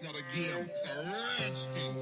It's not a game, it's a rich thing.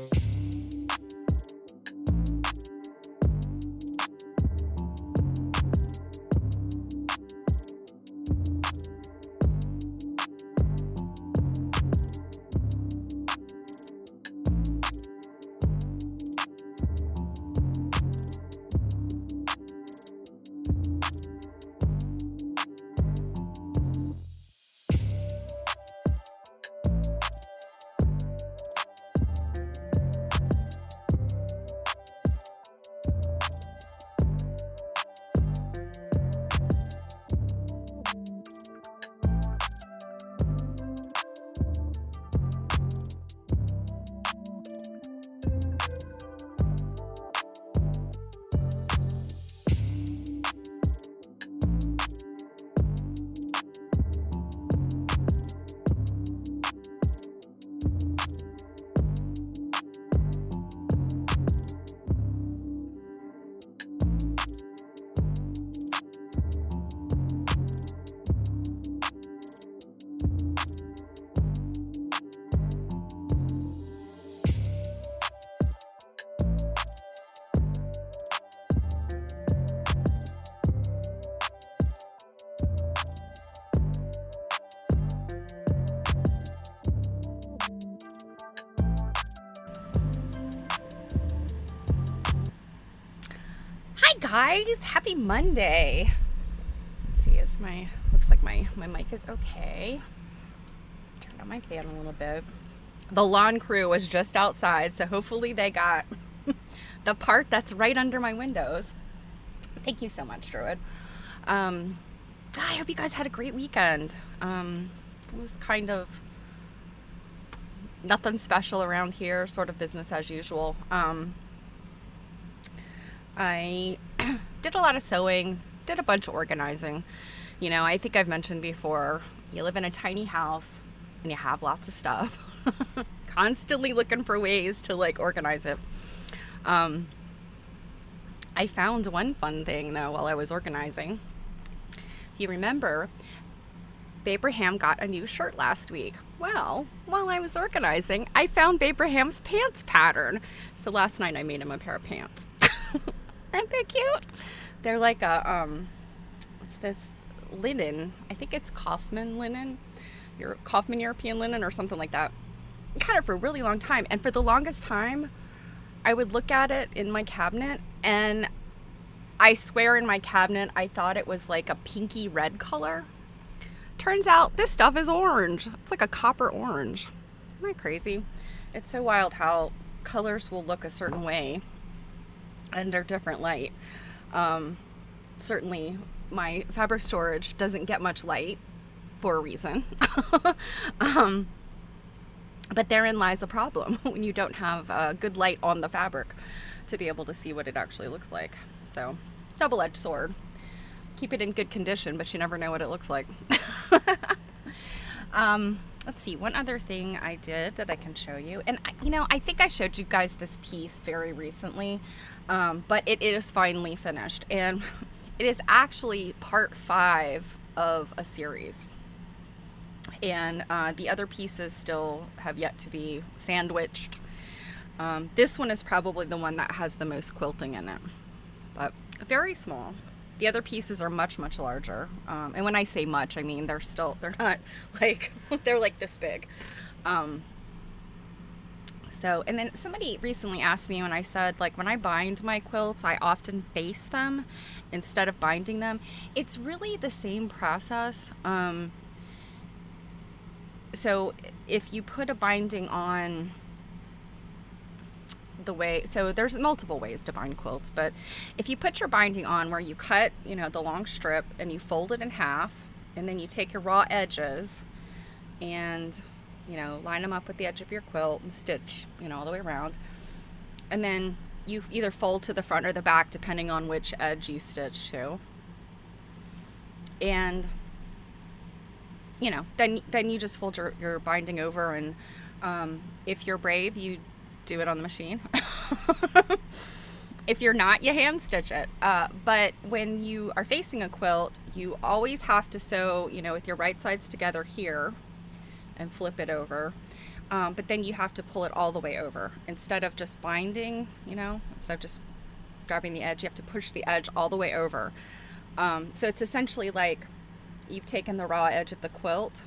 Hi guys, happy Monday. Let's see, looks like my mic is okay. Turn on my fan a little bit. The lawn crew was just outside, so hopefully they got the part that's right under my windows. Thank you so much, Druid. I hope you guys had a great weekend. It was kind of nothing special around here, sort of business as usual. I did a lot of sewing, did a bunch of organizing. You know, I think I've mentioned before, you live in a tiny house and you have lots of stuff. Constantly looking for ways to organize it. I found one fun thing though while I was organizing. If you remember, Babraham got a new shirt last week. Well, while I was organizing, I found Babraham's pants pattern. So last night I made him a pair of pants. Aren't they cute? They're like a, what's this linen? I think it's Kaufman linen, Kaufman European linen or something like that. I had it for a really long time. And for the longest time, I would look at it in my cabinet and I swear in my cabinet, I thought it was like a pinky red color. Turns out this stuff is orange. It's like a copper orange. Isn't that crazy? It's so wild how colors will look a certain way under different light. Certainly my fabric storage doesn't get much light for a reason. But therein lies a problem when you don't have good light on the fabric to be able to see what it actually looks like. So, double-edged sword. Keep it in good condition, but you never know what it looks like. Let's see, one other thing I did that I can show you. And, I think I showed you guys this piece very recently, but it is finally finished. And it is actually part 5 of a series. And the other pieces still have yet to be sandwiched. This one is probably the one that has the most quilting in it, but very small. The other pieces are much, much larger. And when I say much, I mean they're not like, they're like this big. And then somebody recently asked me when I said, when I bind my quilts, I often face them instead of binding them. It's really the same process. So if you put a binding on so there's multiple ways to bind quilts, but if you put your binding on where you cut, the long strip and you fold it in half, and then you take your raw edges and, line them up with the edge of your quilt and stitch, all the way around. And then you either fold to the front or the back, depending on which edge you stitch to. And, then you just fold your binding over, and if you're brave, you do it on the machine. If you're not, you hand stitch it. But when you are facing a quilt, you always have to sew, with your right sides together here and flip it over. but then you have to pull it all the way over. Instead of just binding, instead of just grabbing the edge, you have to push the edge all the way over. So it's essentially like you've taken the raw edge of the quilt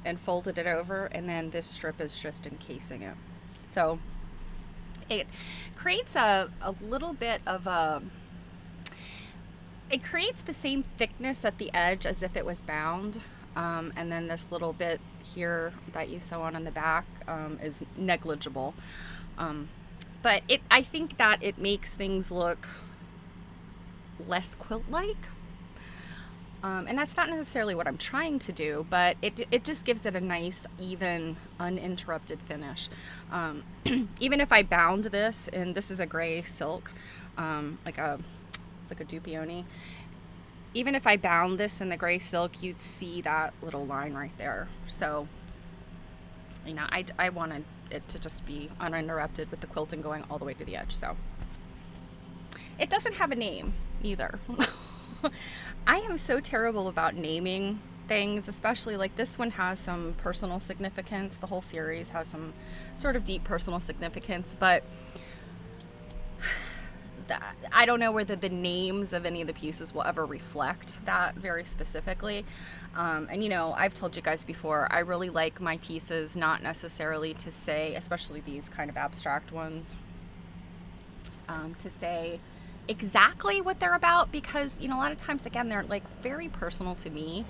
and folded it over, and then this strip is just encasing it. So it creates a little bit of it creates the same thickness at the edge as if it was bound. And then this little bit here that you sew on in the back is negligible. But I think that it makes things look less quilt-like. And that's not necessarily what I'm trying to do, but it just gives it a nice, even, uninterrupted finish. Even if I bound this, and this is a gray silk, it's like a dupioni. Even if I bound this in the gray silk, you'd see that little line right there. So, I wanted it to just be uninterrupted with the quilting going all the way to the edge. So, it doesn't have a name either. I am so terrible about naming things, especially like this one has some personal significance. The whole series has some sort of deep personal significance, but I don't know whether the names of any of the pieces will ever reflect that very specifically. And I've told you guys before, I really like my pieces not necessarily to say, especially these kind of abstract ones, to say exactly what they're about, because a lot of times, again, they're like very personal to me.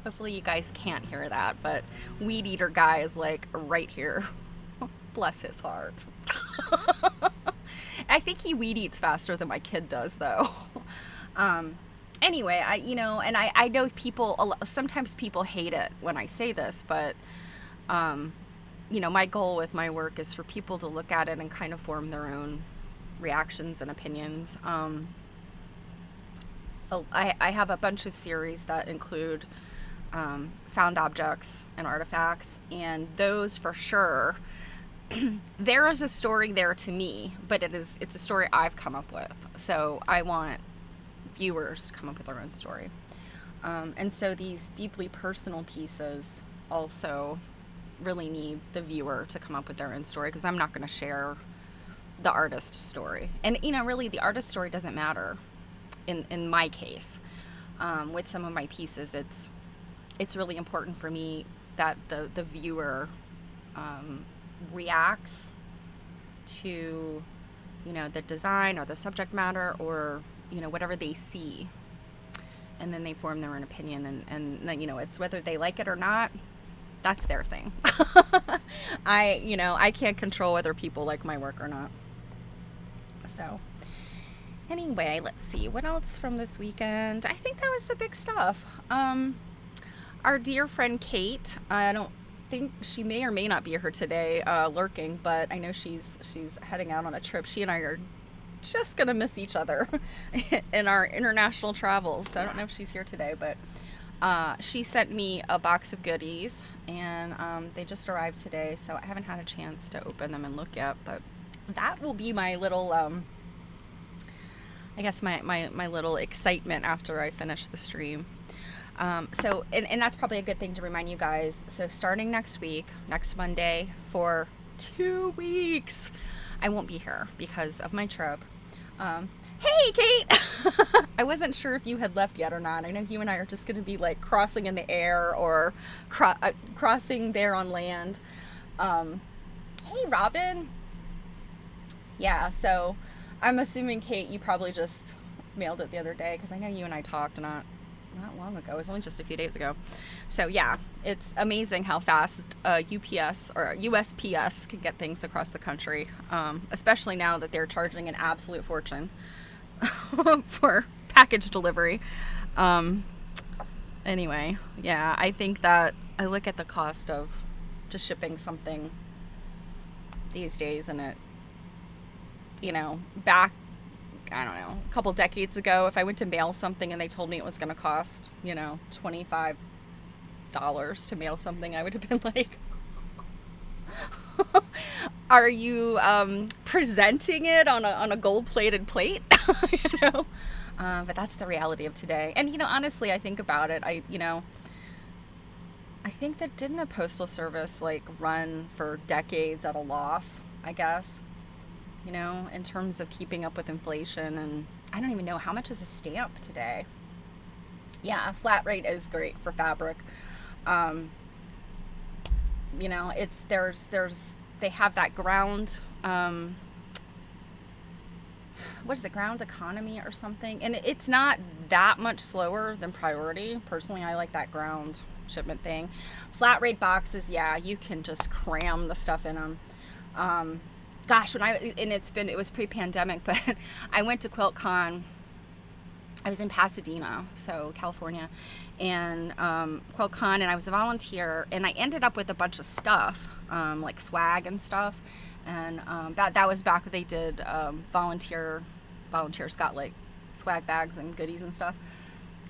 Hopefully you guys can't hear that, but Weed Eater Guy is like right here. Bless his heart. I think he weed eats faster than my kid does, though. Anyway, I know sometimes people hate it when I say this, but my goal with my work is for people to look at it and kind of form their own reactions and opinions. I have a bunch of series that include found objects and artifacts, and those for sure, there is a story there to me, but it's a story I've come up with. So I want viewers to come up with their own story. And so these deeply personal pieces also really need the viewer to come up with their own story, because I'm not going to share the artist story. And really the artist story doesn't matter in my case. With some of my pieces, it's really important for me that the viewer reacts to the design or the subject matter, or whatever they see, and then they form their own opinion, and it's whether they like it or not, that's their thing. I can't control whether people like my work or not. So anyway, let's see what else from this weekend. I think that was the big stuff. Our dear friend Kate, I don't think she may or may not be here today, lurking, but I know she's heading out on a trip. She and I are just gonna miss each other in our international travels, so I don't know if she's here today, but she sent me a box of goodies, and they just arrived today, so I haven't had a chance to open them and look yet, but that will be my little I guess my little excitement after I finish the stream. So that's probably a good thing to remind you guys. So starting next week, next Monday, for 2 weeks, I won't be here because of my trip. Hey, Kate! I wasn't sure if you had left yet or not. I know you and I are just going to be like crossing in the air, or crossing there on land. Hey, Robin! Yeah, so I'm assuming, Kate, you probably just mailed it the other day, because I know you and I talked not long ago. It was only just a few days ago. So yeah, it's amazing how fast UPS or USPS can get things across the country, especially now that they're charging an absolute fortune for package delivery. Anyway, yeah, I think that I look at the cost of just shipping something these days, and it, back, I don't know, a couple decades ago, if I went to mail something and they told me it was going to cost, $25 to mail something, I would have been like, are you presenting it on a gold-plated plate? But that's the reality of today. And honestly, I think about it, I think that didn't a postal service like run for decades at a loss, I guess, you know, in terms of keeping up with inflation. And I don't even know how much is a stamp today. Yeah, flat rate is great for fabric. You know, it's they have that ground, what is it, ground economy or something, and it's not that much slower than priority. Personally, I like that ground shipment thing. Flat rate boxes, yeah, you can just cram the stuff in them. Gosh, it was pre-pandemic, but I went to QuiltCon. I was in Pasadena, so California, and QuiltCon, and I was a volunteer, and I ended up with a bunch of stuff, like swag and stuff, and that was back when they did volunteers got like swag bags and goodies and stuff.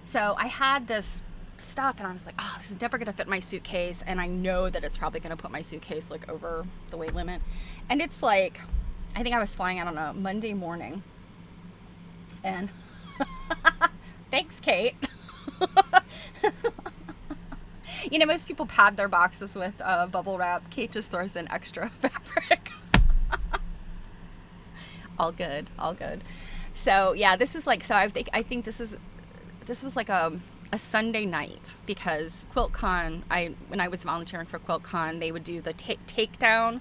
So I had this stuff, and I was like, oh, this is never gonna fit my suitcase, and I know that it's probably gonna put my suitcase like over the weight limit. And it's like, I think I was flying out on a Monday morning, and thanks, Kate. You know, most people pad their boxes with bubble wrap. Kate just throws in extra fabric. All good, all good. So yeah, this is like, so I think this was like a Sunday night, because QuiltCon, when I was volunteering for QuiltCon, they would do the takedown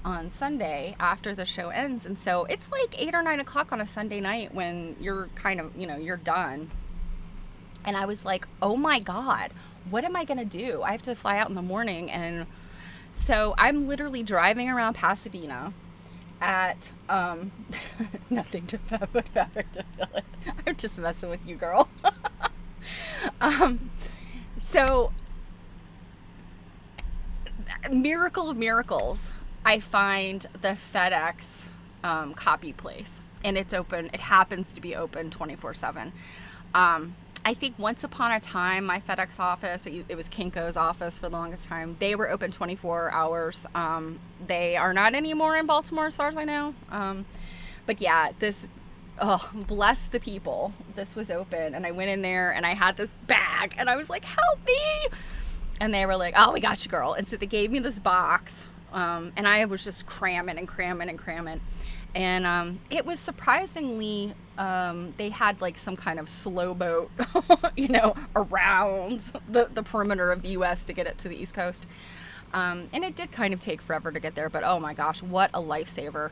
on Sunday after the show ends, and so it's like 8 or 9 o'clock on a Sunday night when you're kind of, you know, you're done. And I was like, oh my God, what am I gonna do? I have to fly out in the morning. And so I'm literally driving around Pasadena at nothing to put fabric to fill it. I'm just messing with you, girl. So miracle of miracles, I find the FedEx copy place, and it's open. It happens to be open 24/7. I think once upon a time, my FedEx office, it was Kinko's office for the longest time, they were open 24 hours. They are not anymore in Baltimore, as far as I know. But yeah, bless the people. This was open, and I went in there, and I had this bag, and I was like, help me. And they were like, oh, we got you, girl. And so they gave me this box, and I was just cramming. And it was surprisingly, they had like some kind of slow boat, you know, around the perimeter of the U.S. to get it to the East Coast. And it did kind of take forever to get there, but oh my gosh, what a lifesaver.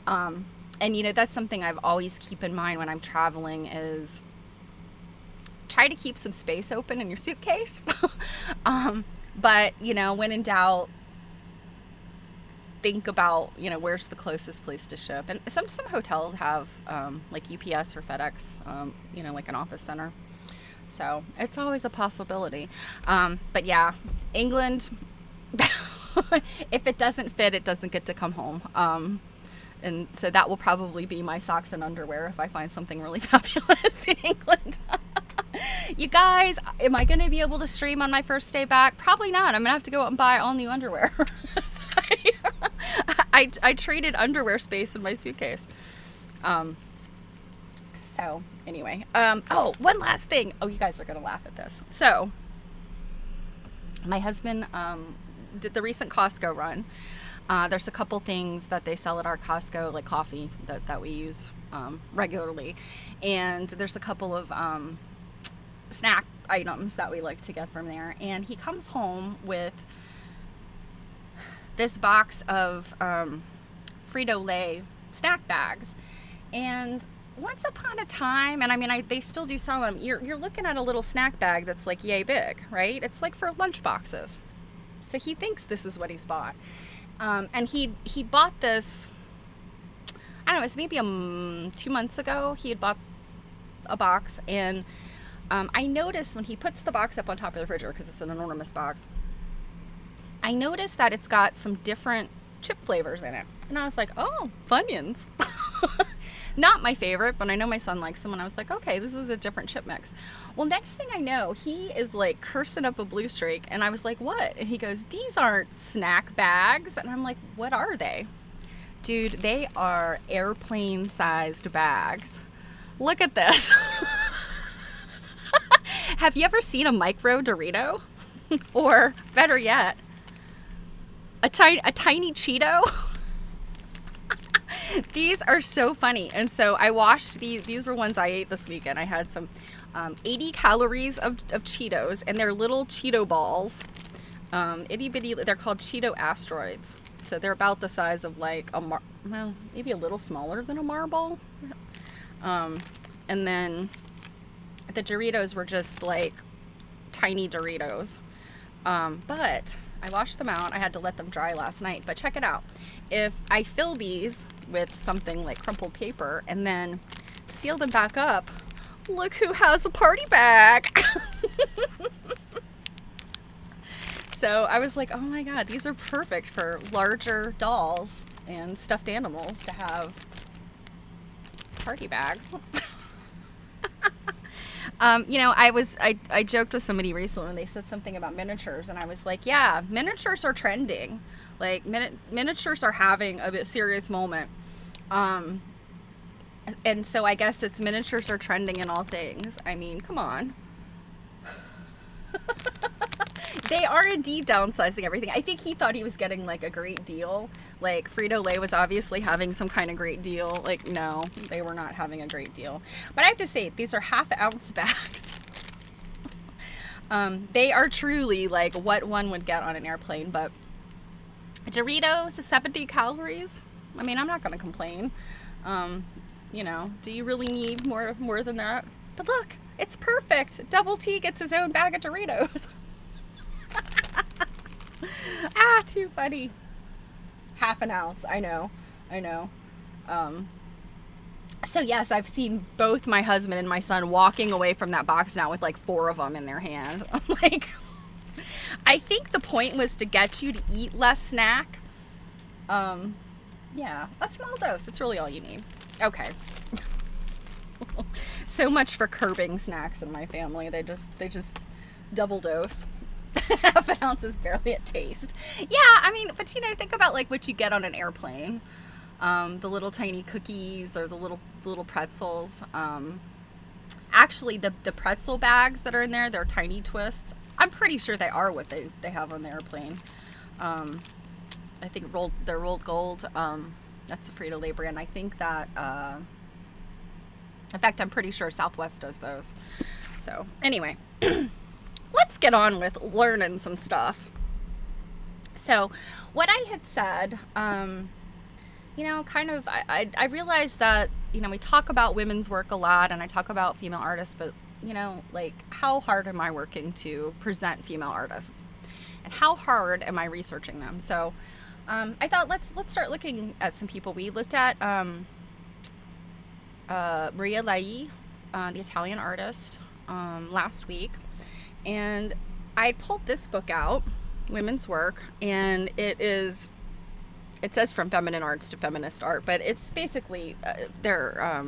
And you know, that's something I've always keep in mind when I'm traveling, is try to keep some space open in your suitcase. But you know, when in doubt, think about, you know, where's the closest place to ship. And some hotels have like UPS or FedEx, you know, like an office center. So it's always a possibility. But yeah, England, if it doesn't fit, it doesn't get to come home. And so that will probably be my socks and underwear if I find something really fabulous in England. You guys, am I going to be able to stream on my first day back? Probably not. I'm going to have to go out and buy all new underwear. I traded underwear space in my suitcase. So anyway, oh, one last thing. Oh, you guys are going to laugh at this. So my husband did the recent Costco run. There's a couple things that they sell at our Costco, like coffee that we use regularly. And there's a couple of snack items that we like to get from there. And he comes home with this box of Frito-Lay snack bags. And once upon a time, and I mean, they still do sell them, you're looking at a little snack bag that's like yay big, right? It's like for lunch boxes. So he thinks this is what he's bought. And he bought this, I don't know, it was maybe 2 months ago. He had bought a box, and I noticed when he puts the box up on top of the refrigerator, because it's an enormous box, I noticed that it's got some different chip flavors in it. And I was like, oh, Funyuns. Not my favorite, but I know my son likes them. And I was like, okay, this is a different chip mix. Well, next thing I know, he is like cursing up a blue streak. And I was like, what? And he goes, these aren't snack bags. And I'm like, what are they? Dude, they are airplane-sized bags. Look at this. Have you ever seen a micro Dorito? Or better yet, a tiny Cheeto. These are so funny. And so I washed these. These were ones I ate this weekend. I had some 80 calories of Cheetos, and they're little Cheeto balls. Itty bitty. They're called Cheeto asteroids. So they're about the size of like well, maybe a little smaller than a marble. And then the Doritos were just like tiny Doritos. But I washed them out. I had to let them dry last night. But check it out. If I fill these with something like crumpled paper and then seal them back up, look who has a party bag. So I was like, oh my God, these are perfect for larger dolls and stuffed animals to have party bags. I joked with somebody recently when they said something about miniatures, and I was like, yeah, miniatures are trending. Like miniatures are having a serious moment. And so I guess it's miniatures are trending in all things. I mean, come on. They are indeed downsizing everything. I think he thought he was getting like a great deal. Like Frito-Lay was obviously having some kind of great deal. Like, no, they were not having a great deal. But I have to say, these are 1/2 ounce bags. They are truly like what one would get on an airplane. But Doritos, 70 calories. I mean, I'm not going to complain. Do you really need more than that? But look, it's perfect. Double T gets his own bag of Doritos. Too funny. 1/2 ounce. I know. So yes, I've seen both my husband and my son walking away from that box now with like 4 of them in their hand. I'm like, I think the point was to get you to eat less snack. Yeah, a small dose. It's really all you need. Okay. So much for curbing snacks in my family. They just double dose. 1/2 ounce is barely a taste. Yeah, I mean, but think about like what you get on an airplane. The little tiny cookies or the little pretzels. Actually, the pretzel bags that are in there, they're tiny twists. I'm pretty sure they are what they have on the airplane. I think they're rolled gold. That's a Frito-Lay brand. I think that, in fact, I'm pretty sure Southwest does those. So anyway, let's get on with learning some stuff. So what I had said, I realized that, we talk about women's work a lot and I talk about female artists, but, like how hard am I working to present female artists? And how hard am I researching them? So I thought let's start looking at some people. We looked at Maria Lai, the Italian artist, last week. And I pulled this book out, Women's Work, and it says From Feminine Arts to Feminist Art, but it's basically they're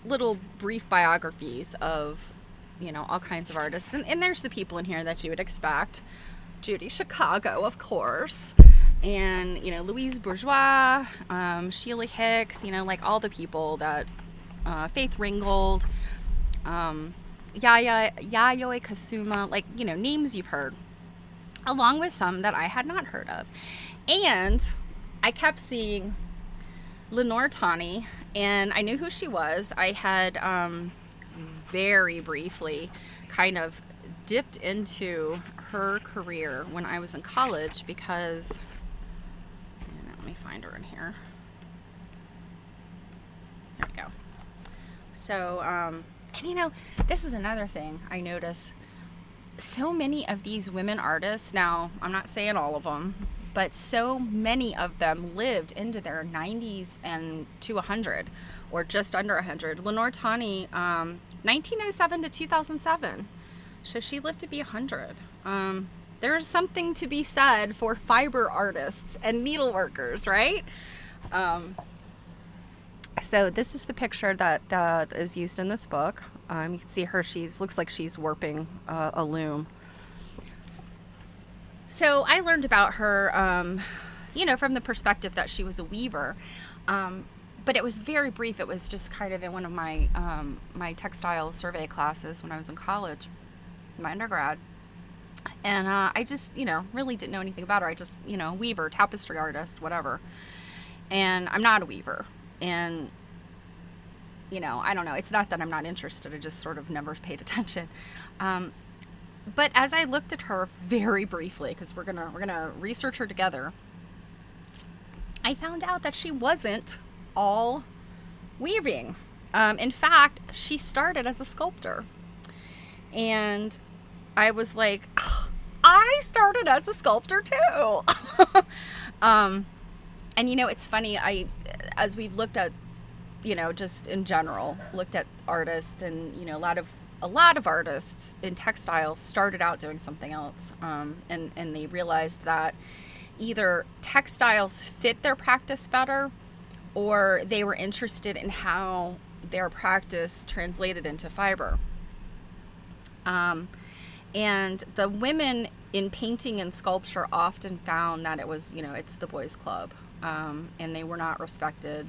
little brief biographies of, all kinds of artists. And there's the people in here that you would expect. Judy Chicago, of course, and, Louise Bourgeois, Sheila Hicks, like all the people that, Faith Ringgold, Yayoi Kasuma, like, names you've heard, along with some that I had not heard of. And I kept seeing Lenore Tawney, and I knew who she was. I had very briefly kind of dipped into her career when I was in college because, let me find her in here. There we go. So, and this is another thing I notice. So many of these women artists, now I'm not saying all of them, but so many of them lived into their 90s and to 100 or just under 100. Lenore Tawney, 1907 to 2007. So she lived to be 100. There's something to be said for fiber artists and needleworkers, right? So this is the picture that is used in this book. You can see her, looks like she's warping a loom. So I learned about her, from the perspective that she was a weaver. But it was very brief. It was just kind of in one of my my textile survey classes when I was in college, my undergrad. And I just, really didn't know anything about her. I just, weaver, tapestry artist, whatever. And I'm not a weaver. And, I don't know. It's not that I'm not interested. I just sort of never paid attention. But as I looked at her very briefly, because we're gonna research her together, I found out that she wasn't all weaving. In fact, she started as a sculptor. And I was like, I started as a sculptor too. And it's funny, as we've looked at, just in general, looked at artists, and, a lot of artists in textiles started out doing something else. And they realized that either textiles fit their practice better, or they were interested in how their practice translated into fiber. And the women in painting and sculpture often found that it was, it's the boys' club, and they were not respected.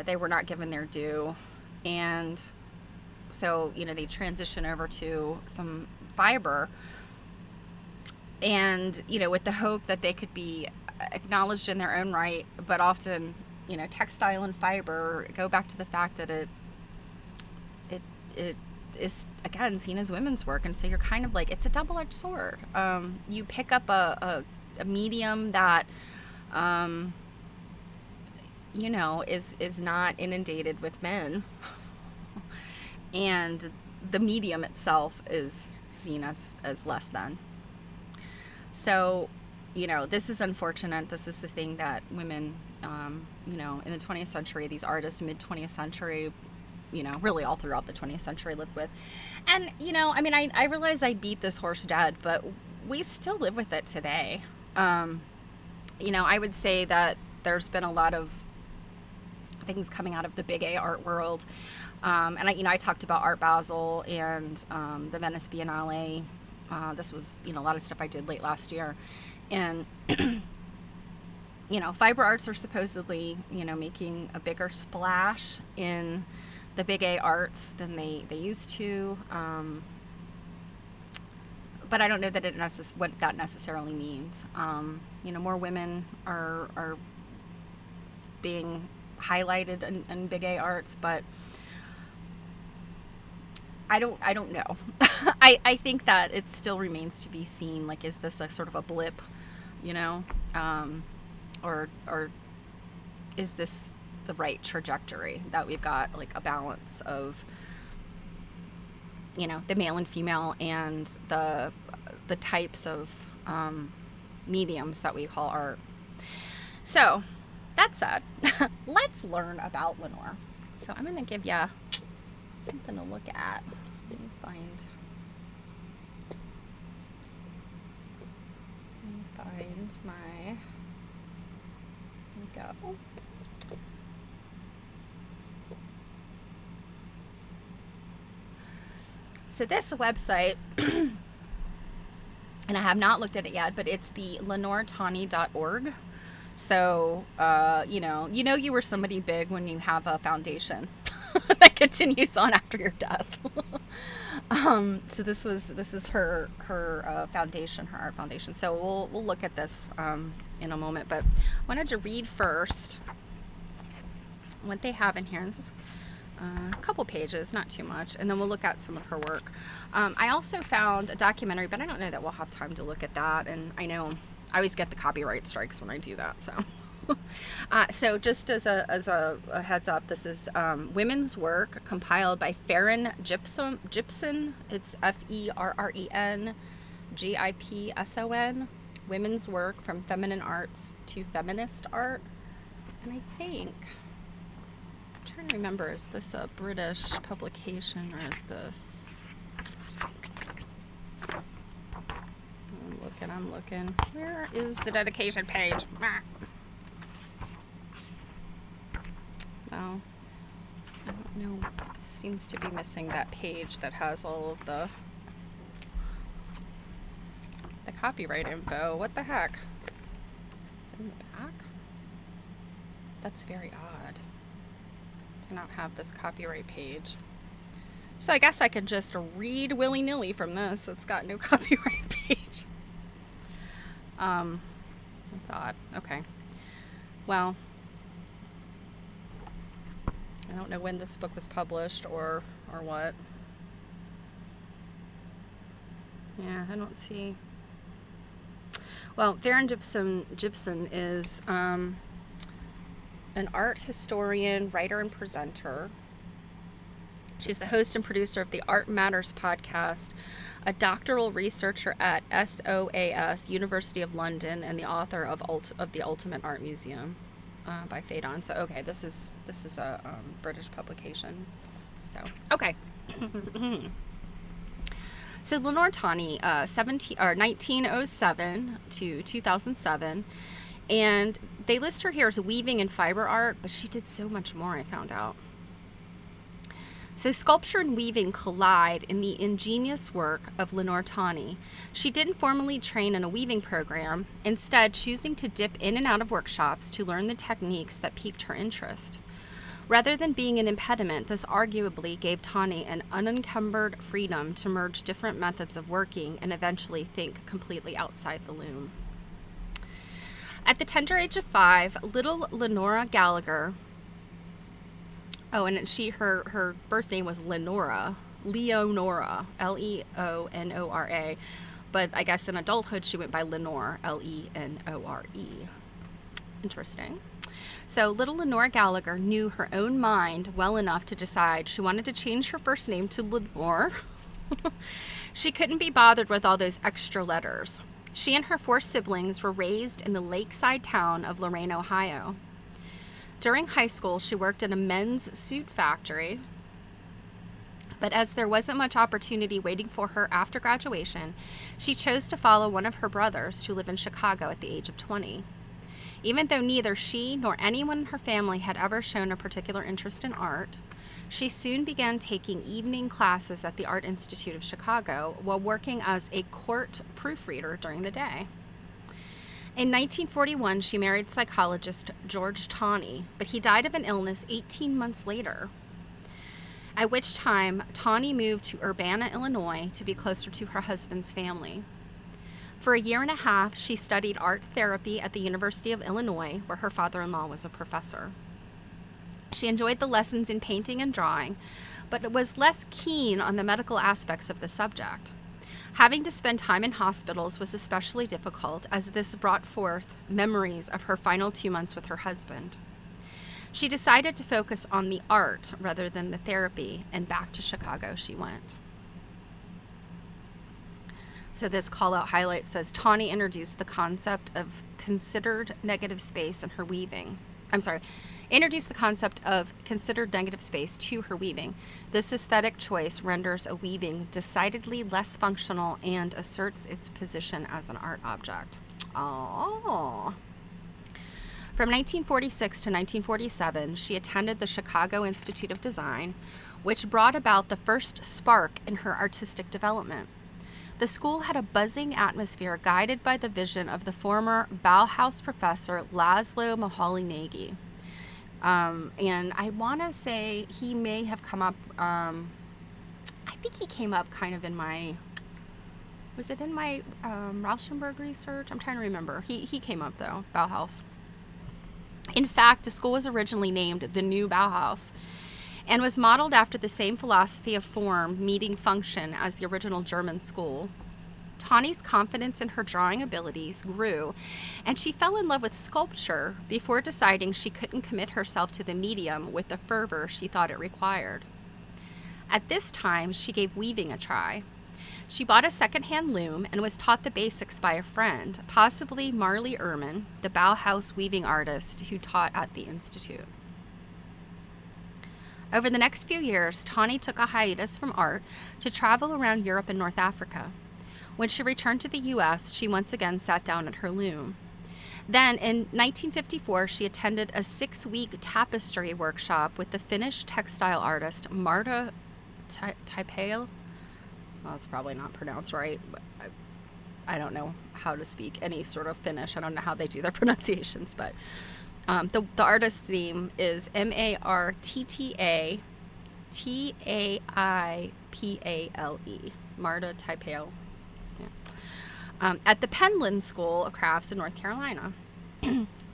They were not given their due. And so, they transition over to some fiber, and, with the hope that they could be acknowledged in their own right. But often, textile and fiber go back to the fact that it is, again, seen as women's work. And so you're kind of like, it's a double-edged sword. You pick up a medium that, is not inundated with men. And the medium itself is seen as less than. So, this is unfortunate. This is the thing that women, in the 20th century, these artists, mid-20th century, really all throughout the 20th century lived with. And, I realize I beat this horse dead, but we still live with it today. I would say that there's been a lot of things coming out of the big A art world. And I talked about Art Basel and the Venice Biennale. This was, a lot of stuff I did late last year. And, fiber arts are supposedly, making a bigger splash in the big A arts than they used to. But I don't know that what that necessarily means. More women are being highlighted in big A arts, but I don't know. I think that it still remains to be seen. Like, is this a sort of a blip, or is this the right trajectory, that we've got like a balance of, the male and female, and the types of mediums that we call art. So that said, let's learn about Lenore. So I'm going to give you something to look at. Let me find my, here we go. So this website, and I have not looked at it yet, but it's the lenoretawny.org. So, you were somebody big when you have a foundation that continues on after your death. So this is her foundation, her art foundation. So we'll look at this in a moment, but I wanted to read first what they have in here. This is a couple pages, not too much, and then we'll look at some of her work. I also found a documentary, but I don't know that we'll have time to look at that, and I know I always get the copyright strikes when I do that, so. So just as a heads up, this is women's work compiled by Farron Gipson. It's FERREN GIPSON. Women's work from feminine arts to feminist art. And I think, I'm trying to remember, is this a British publication, or is this? I'm looking. Where is the dedication page? Well, I don't know. It seems to be missing that page that has all of the copyright info. What the heck? It's in the back? That's very odd to not have this copyright page. So I guess I could just read willy-nilly from this. It's got no copyright page. page. That's odd. Okay. Well, I don't know when this book was published or what. Yeah, I don't see. Well, Farron Gibson is an art historian, writer, and presenter. She's the host and producer of the Art Matters podcast, a doctoral researcher at SOAS, University of London, and the author of The Ultimate Art Museum by Phaedon. So, okay, this is a British publication. So, okay. So Lenore Tawney, 1907 to 2007, and they list her here as weaving and fiber art, but she did so much more, I found out. So sculpture and weaving collide in the ingenious work of Lenore Tawney. She didn't formally train in a weaving program, instead choosing to dip in and out of workshops to learn the techniques that piqued her interest. Rather than being an impediment, this arguably gave Tawney an unencumbered freedom to merge different methods of working and eventually think completely outside the loom. At the tender age of 5, little Lenora Gallagher, and her birth name was Leonora, Leonora, Leonora, but I guess in adulthood she went by Lenore, Lenore. Interesting. So little Lenore Gallagher knew her own mind well enough to decide she wanted to change her first name to Lenore. She couldn't be bothered with all those extra letters. She and her 4 siblings were raised in the lakeside town of Lorain, Ohio. During high school, she worked in a men's suit factory, but as there wasn't much opportunity waiting for her after graduation, she chose to follow one of her brothers to live in Chicago at the age of 20. Even though neither she nor anyone in her family had ever shown a particular interest in art, she soon began taking evening classes at the Art Institute of Chicago while working as a court proofreader during the day. In 1941, she married psychologist George Tawney, but he died of an illness 18 months later, at which time Tawney moved to Urbana, Illinois to be closer to her husband's family. For a year and a half, she studied art therapy at the University of Illinois, where her father-in-law was a professor. She enjoyed the lessons in painting and drawing, but was less keen on the medical aspects of the subject. Having to spend time in hospitals was especially difficult, as this brought forth memories of her final 2 months with her husband. She decided to focus on the art rather than the therapy, and back to Chicago she went. So this call-out highlight says, Tawney introduced the concept of considered negative space in her weaving. Introduced the concept of considered negative space to her weaving. This aesthetic choice renders a weaving decidedly less functional and asserts its position as an art object. Oh. From 1946 to 1947, she attended the Chicago Institute of Design, which brought about the first spark in her artistic development. The school had a buzzing atmosphere guided by the vision of the former Bauhaus professor Laszlo Moholy-Nagy. And I want to say he may have come up, I think he came up kind of in my, was it in my Rauschenberg research? I'm trying to remember. He came up though, Bauhaus. In fact, the school was originally named the New Bauhaus, and was modeled after the same philosophy of form meeting function as the original German school. Tawney's confidence in her drawing abilities grew, and she fell in love with sculpture before deciding she couldn't commit herself to the medium with the fervor she thought it required. At this time, she gave weaving a try. She bought a secondhand loom and was taught the basics by a friend, possibly Marley Ehrman, the Bauhaus weaving artist who taught at the Institute. Over the next few years, Tawney took a hiatus from art to travel around Europe and North Africa. When she returned to the U.S., she once again sat down at her loom. Then, in 1954, she attended a 6-week tapestry workshop with the Finnish textile artist Marta Taipale. Well, it's probably not pronounced right, but I don't know how to speak any sort of Finnish. I don't know how they do their pronunciations, but the artist's name is Martta Taipale. Marta Taipale. Yeah. at the Penland School of Crafts in North Carolina.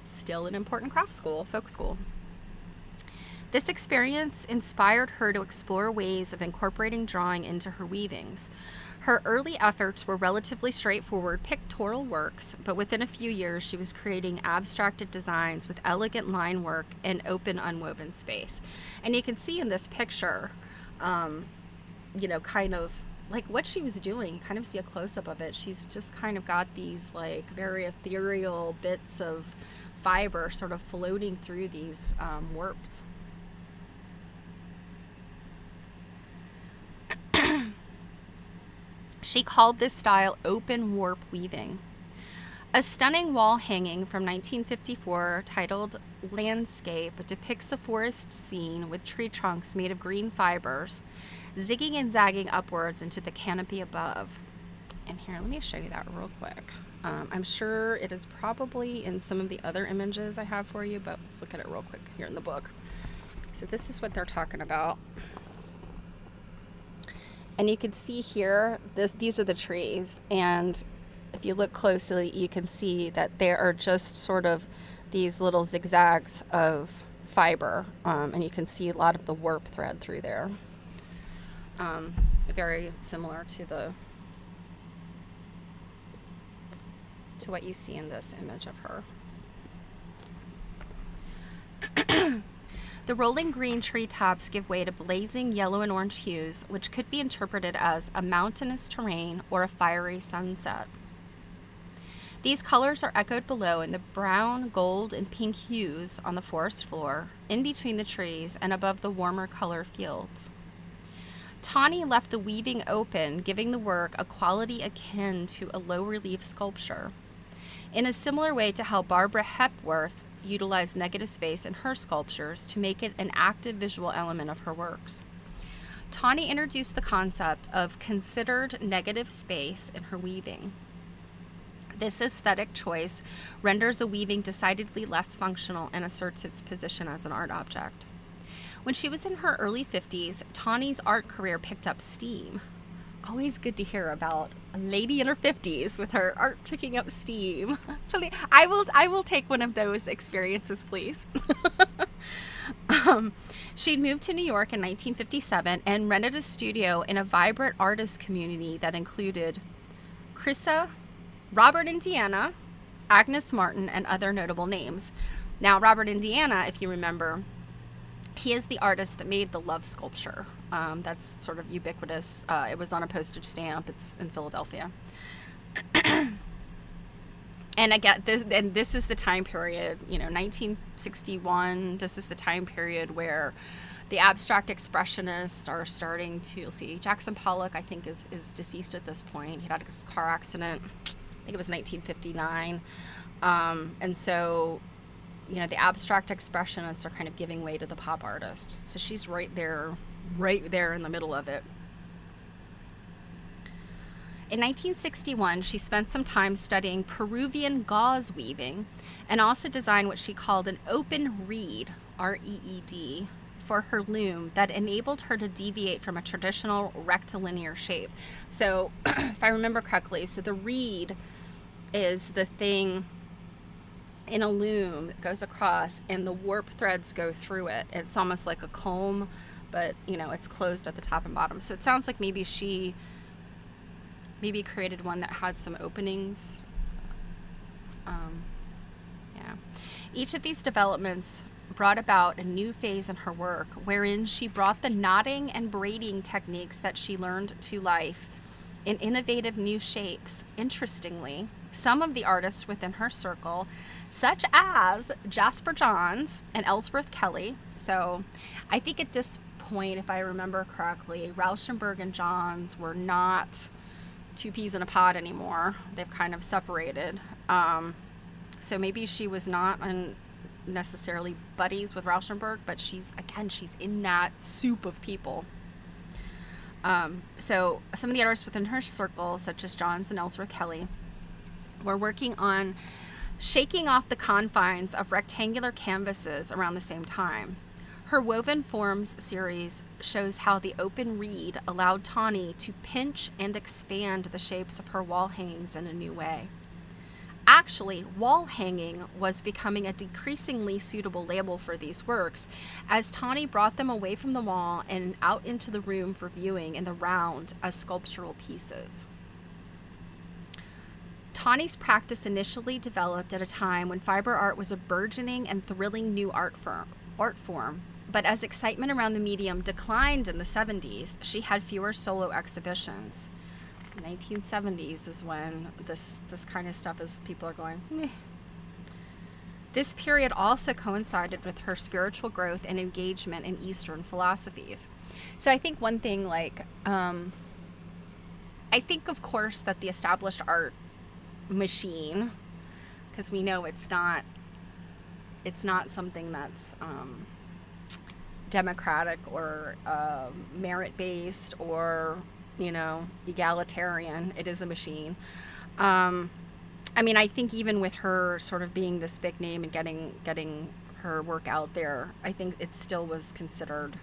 Still an important craft school, folk school. This experience inspired her to explore ways of incorporating drawing into her weavings. Her early efforts were relatively straightforward pictorial works, but within a few years she was creating abstracted designs with elegant line work and open unwoven space. And you can see in this picture, kind of like what she was doing. You kind of see a close-up of it. She's just kind of got these like very ethereal bits of fiber sort of floating through these warps. She called this style open warp weaving. A stunning wall hanging from 1954 titled Landscape depicts a forest scene with tree trunks made of green fibers zigging and zagging upwards into the canopy above. And here, let me show you that real quick. I'm sure it is probably in some of the other images I have for you, but let's look at it real quick here in the book. So this is what they're talking about. And you can see here, these are the trees. And if you look closely, you can see that there are just sort of these little zigzags of fiber. And you can see a lot of the warp thread through there. Very similar to what you see in this image of her. The rolling green treetops give way to blazing yellow and orange hues, which could be interpreted as a mountainous terrain or a fiery sunset. These colors are echoed below in the brown, gold, and pink hues on the forest floor, in between the trees and above the warmer color fields. Tawney left the weaving open, giving the work a quality akin to a low-relief sculpture, in a similar way to how Barbara Hepworth utilized negative space in her sculptures to make it an active visual element of her works. Tawney introduced the concept of considered negative space in her weaving. This aesthetic choice renders a weaving decidedly less functional and asserts its position as an art object. When she was in her early 50s, Tawney's art career picked up steam. Always good to hear about a lady in her 50s with her art picking up steam. I will take one of those experiences, please. She'd moved to New York in 1957 and rented a studio in a vibrant artist community that included Chrissa, Robert Indiana, Agnes Martin, and other notable names. Now, Robert Indiana, if you remember, he is the artist that made the love sculpture. That's sort of ubiquitous. It was on a postage stamp. It's in Philadelphia. And again, this is the time period, 1961. This is the time period where the abstract expressionists are starting to, you'll see, Jackson Pollock, I think, is deceased at this point. He had a car accident. I think it was 1959. And so, the abstract expressionists are kind of giving way to the pop artist. So she's right there in the middle of it. In 1961, she spent some time studying Peruvian gauze weaving and also designed what she called an open reed, R-E-E-D, for her loom that enabled her to deviate from a traditional rectilinear shape. So, if I remember correctly, so the reed is the thing in a loom that goes across and the warp threads go through it. It's almost like a comb, but it's closed at the top and bottom. So it sounds like maybe she created one that had some openings. Each of these developments brought about a new phase in her work, wherein she brought the knotting and braiding techniques that she learned to life in innovative new shapes. Interestingly, some of the artists within her circle, such as Jasper Johns and Ellsworth Kelly. So I think at this point, if I remember correctly, Rauschenberg and Johns were not two peas in a pod anymore. They've kind of separated. So maybe she was not necessarily buddies with Rauschenberg, but she's in that soup of people. So some of the artists within her circle, such as Johns and Ellsworth Kelly, were working on shaking off the confines of rectangular canvases around the same time. Her Woven Forms series shows how the open reed allowed Tawney to pinch and expand the shapes of her wall hangings in a new way. Actually, wall hanging was becoming a decreasingly suitable label for these works as Tawney brought them away from the wall and out into the room for viewing in the round as sculptural pieces. Tawney's practice initially developed at a time when fiber art was a burgeoning and thrilling new art form, but as excitement around the medium declined in the 70s, she had fewer solo exhibitions. 1970s is when this kind of stuff is people are going, meh. This period also coincided with her spiritual growth and engagement in Eastern philosophies. So I think one thing, like, I think, of course, that the established art machine, because we know it's not something that's democratic or merit-based or egalitarian. It is a machine. I mean, I think even with her sort of being this big name and getting her work out there, I think it still was considered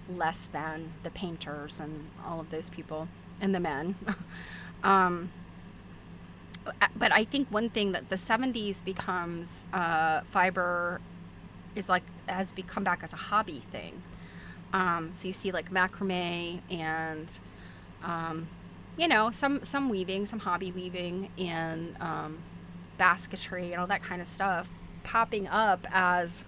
less than the painters and all of those people and the men. But I think one thing that the 70s becomes fiber is has become back as a hobby thing. So you see like macrame and some weaving, some hobby weaving and basketry and all that kind of stuff popping up as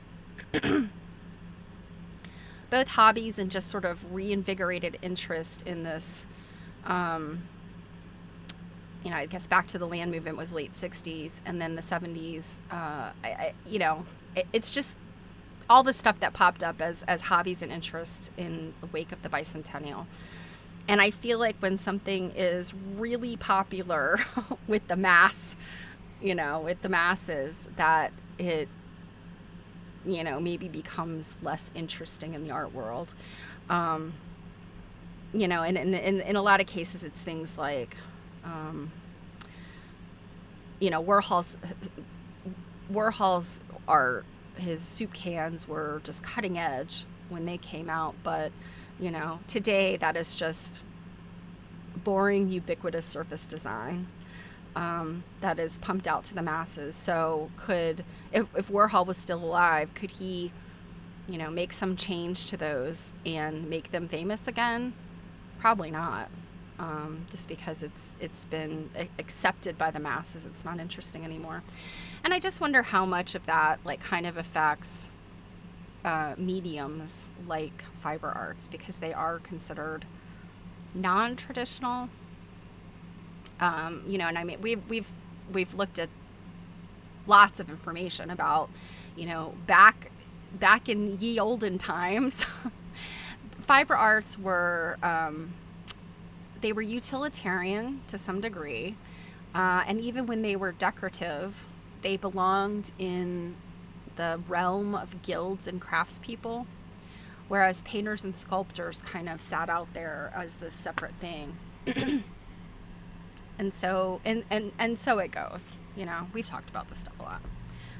both hobbies and just sort of reinvigorated interest in this. I guess back to the land movement was late 60s, and then the 70s. It's just all the stuff that popped up as hobbies and interest in the wake of the bicentennial. And I feel like when something is really popular with the mass, with the masses, that it, maybe becomes less interesting in the art world. And in a lot of cases, it's things like, Warhol's art, his soup cans were just cutting edge when they came out, but today that is just boring, ubiquitous surface design that is pumped out to the masses. So if Warhol was still alive, could he, make some change to those and make them famous again? Probably not. Just because it's been accepted by the masses. It's not interesting anymore. And I just wonder how much of that kind of affects mediums like fiber arts, because they are considered non-traditional. And I mean we've looked at lots of information about, back in ye olden times, fiber arts were they were utilitarian to some degree, and even when they were decorative, they belonged in the realm of guilds and craftspeople, whereas painters and sculptors kind of sat out there as this separate thing. And so it goes. We've talked about this stuff a lot.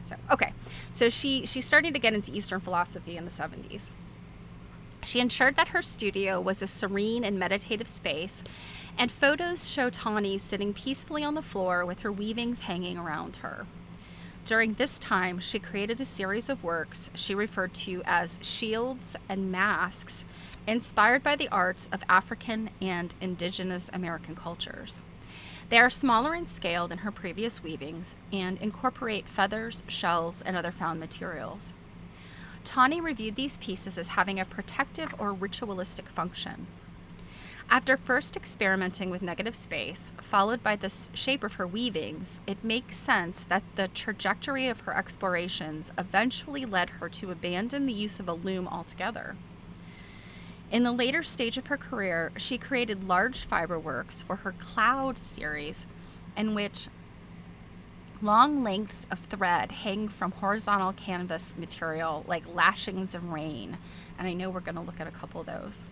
So okay, so she started to get into Eastern philosophy in the 70s. She ensured that her studio was a serene and meditative space, and photos show Tawney sitting peacefully on the floor with her weavings hanging around her. During this time, she created a series of works she referred to as shields and masks, inspired by the arts of African and indigenous American cultures. They are smaller in scale than her previous weavings and incorporate feathers, shells, and other found materials. Tawney reviewed these pieces as having a protective or ritualistic function. After first experimenting with negative space, followed by the shape of her weavings, it makes sense that the trajectory of her explorations eventually led her to abandon the use of a loom altogether. In the later stage of her career, she created large fiber works for her Cloud series, in which long lengths of thread hang from horizontal canvas material like lashings of rain, and I know we're going to look at a couple of those.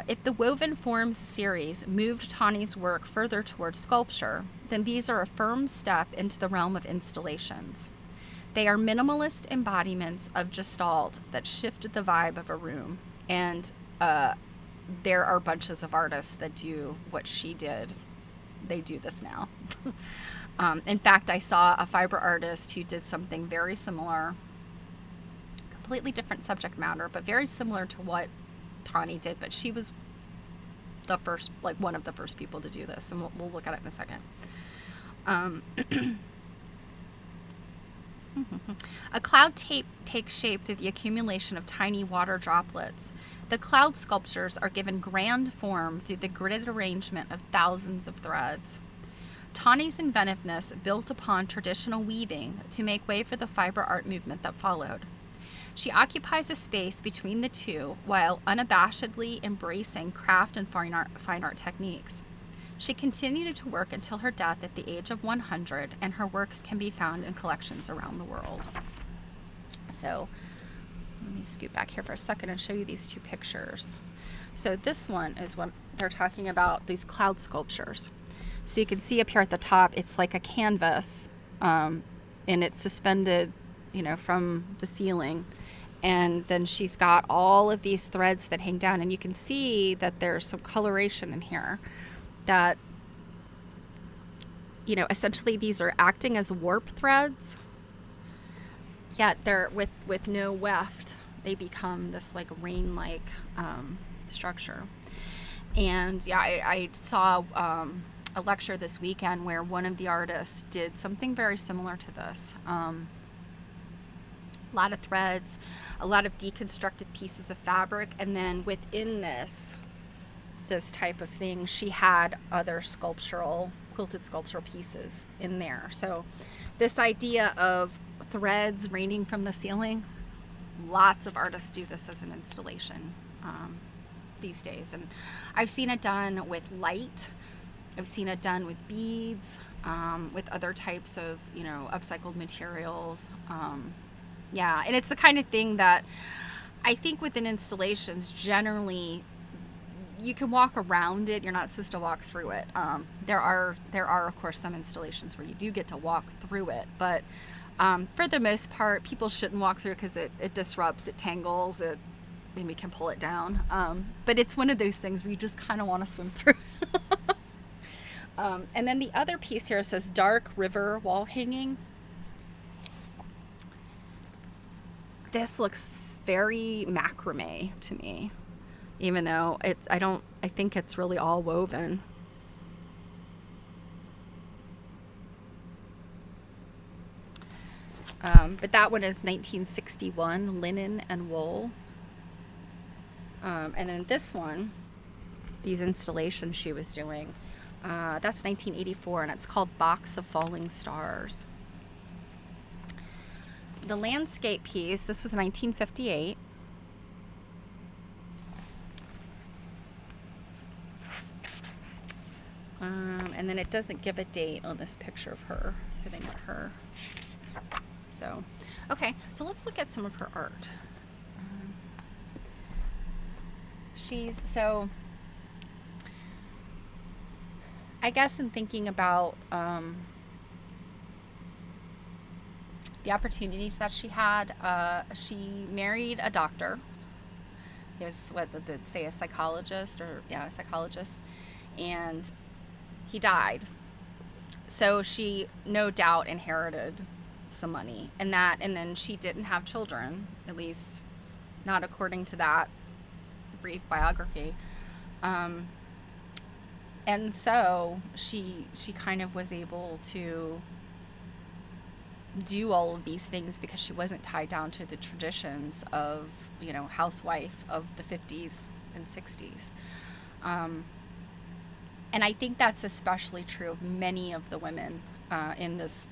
If the Woven Forms series moved Tawney's work further towards sculpture, then these are a firm step into the realm of installations. They are minimalist embodiments of Gestalt that shifted the vibe of a room. And there are bunches of artists that do what she did. They do this now. In fact, I saw a fiber artist who did something very similar, completely different subject matter, but very similar to what Tawney did. But she was the first, like one of the first people to do this, and we'll look at it in a second. A cloud tape takes shape through the accumulation of tiny water droplets. The cloud sculptures are given grand form through the gridded arrangement of thousands of threads. Tawney's inventiveness built upon traditional weaving to make way for the fiber art movement that followed. She occupies a space between the two while unabashedly embracing craft and fine art techniques. She continued to work until her death at the age of 100, and her works can be found in collections around the world. So let me scoot back here for a second and show you these two pictures. So this one is what they're talking about, these cloud sculptures. So you can see up here at the top, it's like a canvas, and it's suspended, from the ceiling. And then she's got all of these threads that hang down, and you can see that there's some coloration in here that, essentially these are acting as warp threads, yet they're with no weft. They become this like rain-like structure. And yeah, I saw a lecture this weekend where one of the artists did something very similar to this. A lot of threads, a lot of deconstructed pieces of fabric, and then within this type of thing, she had other quilted sculptural pieces in there. So this idea of threads raining from the ceiling, lots of artists do this as an installation these days. And I've seen it done with light. I've seen it done with beads, with other types of, upcycled materials. Yeah, and it's the kind of thing that I think within installations, generally, you can walk around it. You're not supposed to walk through it. There are, of course, some installations where you do get to walk through it. But for the most part, people shouldn't walk through it because it disrupts, it tangles, it maybe can pull it down. But it's one of those things where you just kind of want to swim through. And then the other piece here says dark river wall hanging. This looks very macrame to me, even though I think it's really all woven. But that one is 1961, linen and wool. And then this one, these installations she was doing, that's 1984, and it's called Box of Falling Stars. The landscape piece, this was 1958. And then it doesn't give a date on this picture of her sitting at her. So, okay, so let's look at some of her art. I guess in thinking about the opportunities that she had, she married a doctor. He was, what did it say, a psychologist, a psychologist, and he died. So she no doubt inherited some money, and then she didn't have children, at least not according to that brief biography. And so she kind of was able to do all of these things because she wasn't tied down to the traditions of, housewife of the 50s and 60s. And I think that's especially true of many of the women in this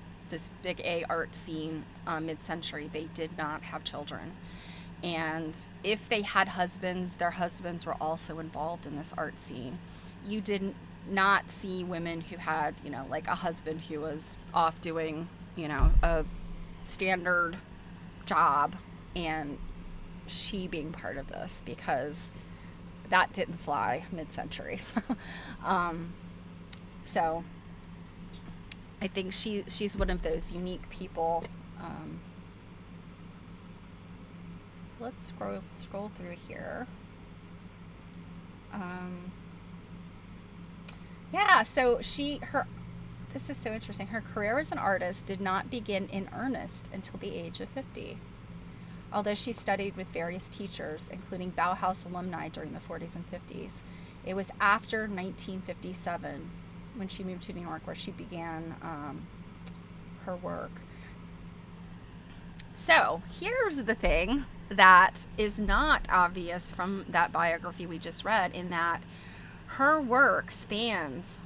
big A art scene mid-century. They did not have children. And if they had husbands, their husbands were also involved in this art scene. You did not see women who had, like a husband who was off doing, a standard job, and she being part of this, because that didn't fly mid-century. So I think she's one of those unique people Um, so let's scroll through here. Yeah, so this is so interesting. Her career as an artist did not begin in earnest until the age of 50. Although she studied with various teachers, including Bauhaus alumni during the 40s and 50s, it was after 1957 when she moved to New York where she began her work. So here's the thing that is not obvious from that biography we just read, in that her work spans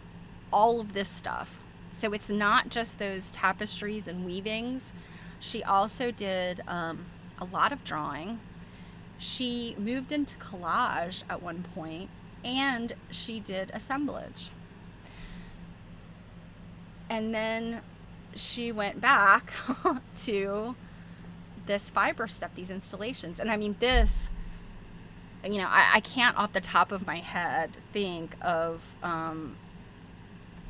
all of this stuff. So it's not just those tapestries and weavings. She also did a lot of drawing. She moved into collage at one point, and she did assemblage. And then she went back to this fiber stuff, these installations. And I mean, this, I can't off the top of my head think of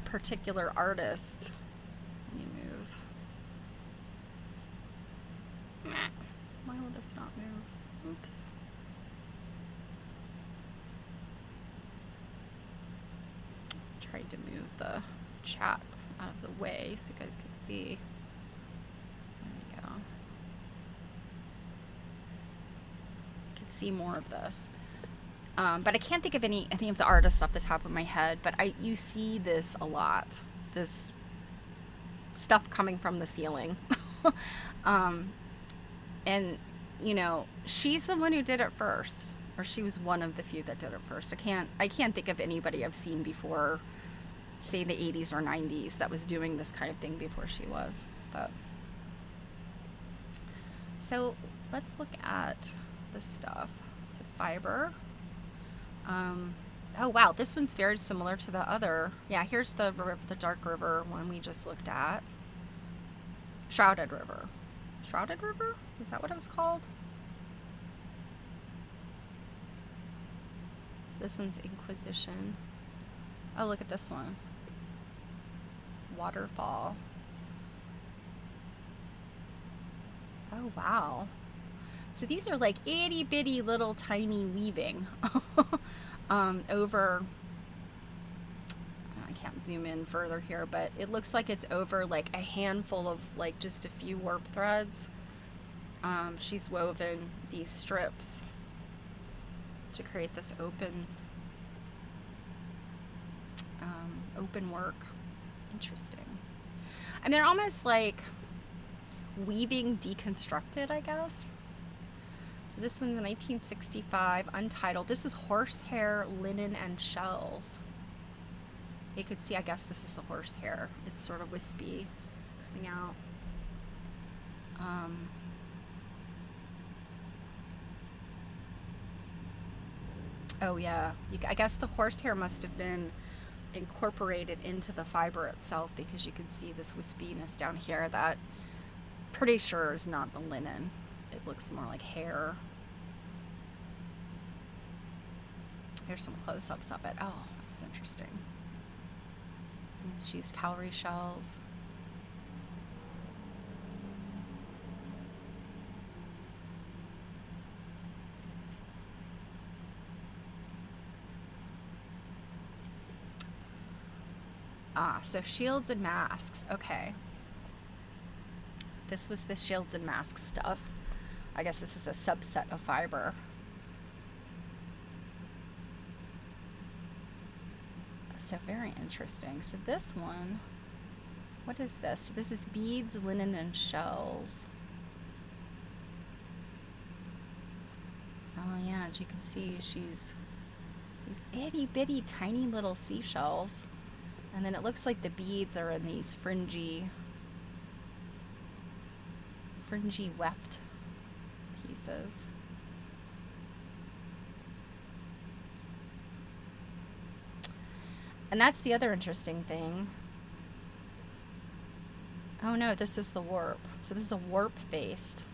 particular artists. Let me move. Why will this not move? Oops. Tried to move the chat out of the way so you guys can see. There we go. You can see more of this. But I can't think of any of the artists off the top of my head, but you see this a lot. This stuff coming from the ceiling. And, she's the one who did it first, or she was one of the few that did it first. I can't think of anybody I've seen before, say the 80s or 90s, that was doing this kind of thing before she was. But so let's look at this stuff. So fiber. Oh wow, this one's very similar to the other. Yeah, here's the Dark River one we just looked at. Shrouded River. Shrouded River? Is that what it was called? This one's Inquisition. Oh, look at this one. Waterfall. Oh, wow. So these are like itty bitty little tiny weaving over, I can't zoom in further here, but it looks like it's over like a handful of like just a few warp threads. She's woven these strips to create this open work. Interesting. And they're almost like weaving deconstructed, I guess. So this one's 1965, untitled. This is horsehair, linen, and shells. You could see, I guess this is the horsehair. It's sort of wispy coming out. Oh yeah, I guess the horsehair must have been incorporated into the fiber itself, because you can see this wispiness down here that pretty sure is not the linen. It looks more like hair. Here's some close-ups of it. Oh, that's interesting. She used cowrie shells. So shields and masks. Okay. This was the shields and masks stuff. I guess this is a subset of fiber. So very interesting. So this one, what is this? This is beads, linen, and shells. Oh yeah, as you can see, she's these itty bitty tiny little seashells. And then it looks like the beads are in these fringy weft pieces. And that's the other interesting thing. Oh no, this is the warp. So this is a warp faced.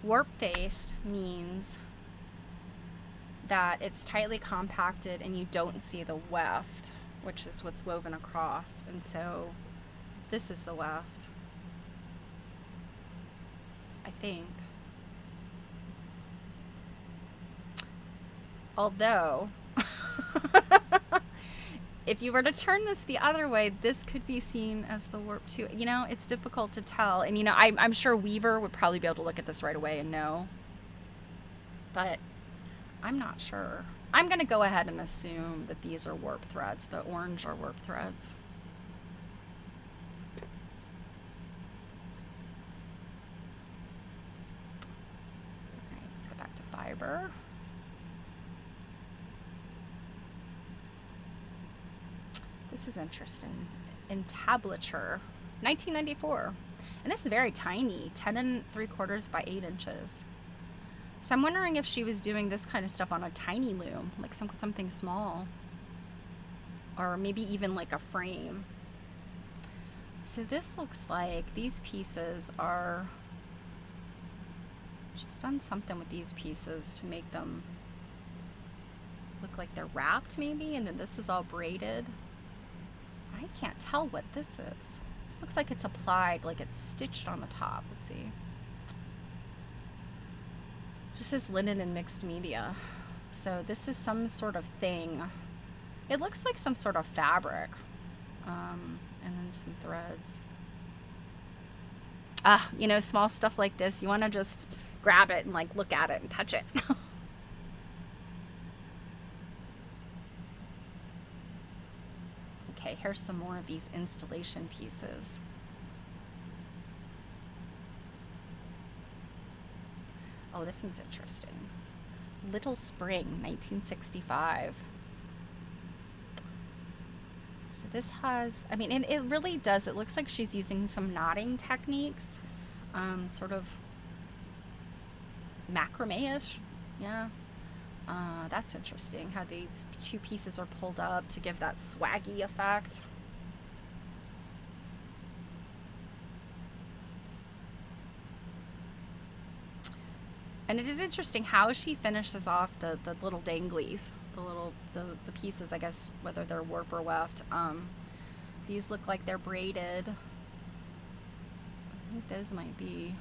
Warp faced means that it's tightly compacted and you don't see the weft, which is what's woven across. And so this is the weft. think. Although, if you were to turn this the other way, this could be seen as the warp too. You know, it's difficult to tell. And, you know, I'm sure Weaver would probably be able to look at this right away and know. But I'm not sure. I'm going to go ahead and assume that these are warp threads. The orange are warp threads. All right, let's go back to fiber. This is interesting. Entablature, 1994. And this is very tiny, 10 3/4 by 8 inches. So I'm wondering if she was doing this kind of stuff on a tiny loom, like something small. Or maybe even like a frame. So this looks like these pieces are... She's done something with these pieces to make them look like they're wrapped maybe, and then this is all braided. I can't tell what this is. This looks like it's applied, like it's stitched on the top. Let's see. This says linen and mixed media. So this is some sort of thing. It looks like some sort of fabric. And then some threads. You know, small stuff like this, you want to just grab it and like look at it and touch it. Okay, here's some more of these installation pieces. Oh, this one's interesting. Little Spring, 1965. So this has, I mean, it really does, it looks like she's using some knotting techniques, sort of macrame-ish, yeah. That's interesting, how these two pieces are pulled up to give that swaggy effect. And it is interesting how she finishes off the little danglies, the pieces, I guess, whether they're warp or weft. These look like they're braided. I think those might be.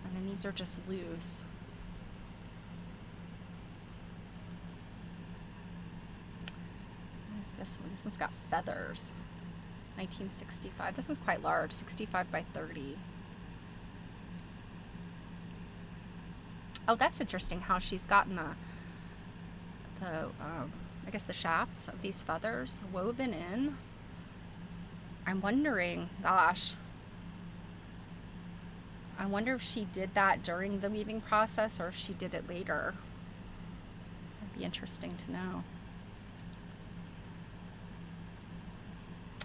And then these are just loose. What is this one? This one's got feathers. 1965. This one's quite large, 65 by 30. Oh, that's interesting how she's gotten I guess the shafts of these feathers woven in. I'm wondering, gosh, I wonder if she did that during the weaving process or if she did it later. That'd be interesting to know.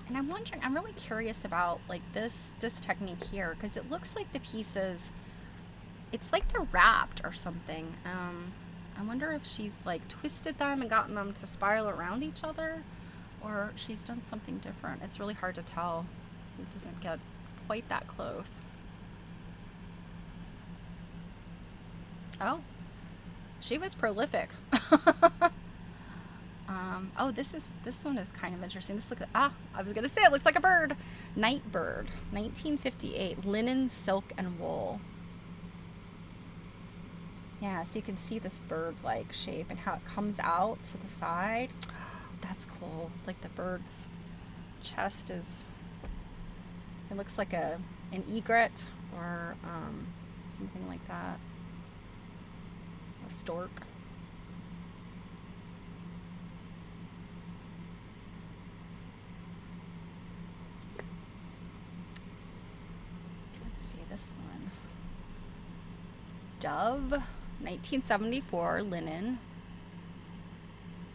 And I'm wondering, I'm really curious about like this technique here, because it looks like the pieces, it's like they're wrapped or something. I wonder if she's like twisted them and gotten them to spiral around each other, or she's done something different. It's really hard to tell. It doesn't get quite that close. Oh, she was prolific. Oh, this one is kind of interesting. This I was gonna say it looks like a bird. Nightbird, 1958, linen, silk, and wool. Yeah, so you can see this bird-like shape and how it comes out to the side. That's cool. Like the bird's chest is, it looks like an egret or something like that. A stork. Let's see this one. Dove. 1974 linen.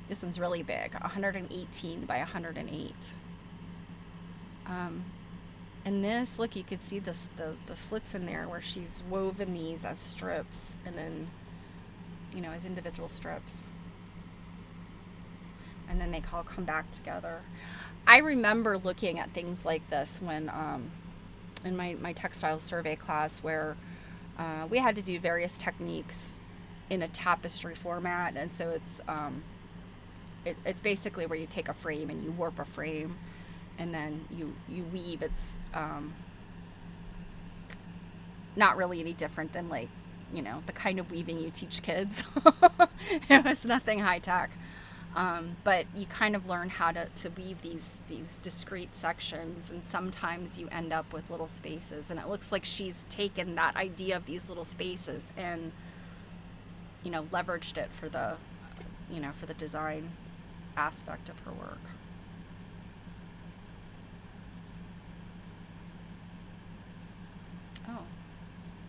This one's really big, 118 by 108. And this, look, you could see this the slits in there where she's woven these as strips and then, you know, as individual strips. And then they all come back together. I remember looking at things like this when in my textile survey class where we had to do various techniques in a tapestry format, and so it's basically where you take a frame and you warp a frame, and then you weave its not really any different than like, the kind of weaving you teach kids. It was nothing high tech. But you kind of learn how to weave these discrete sections, and sometimes you end up with little spaces, and it looks like she's taken that idea of these little spaces and leveraged it for the for the design aspect of her work. Oh,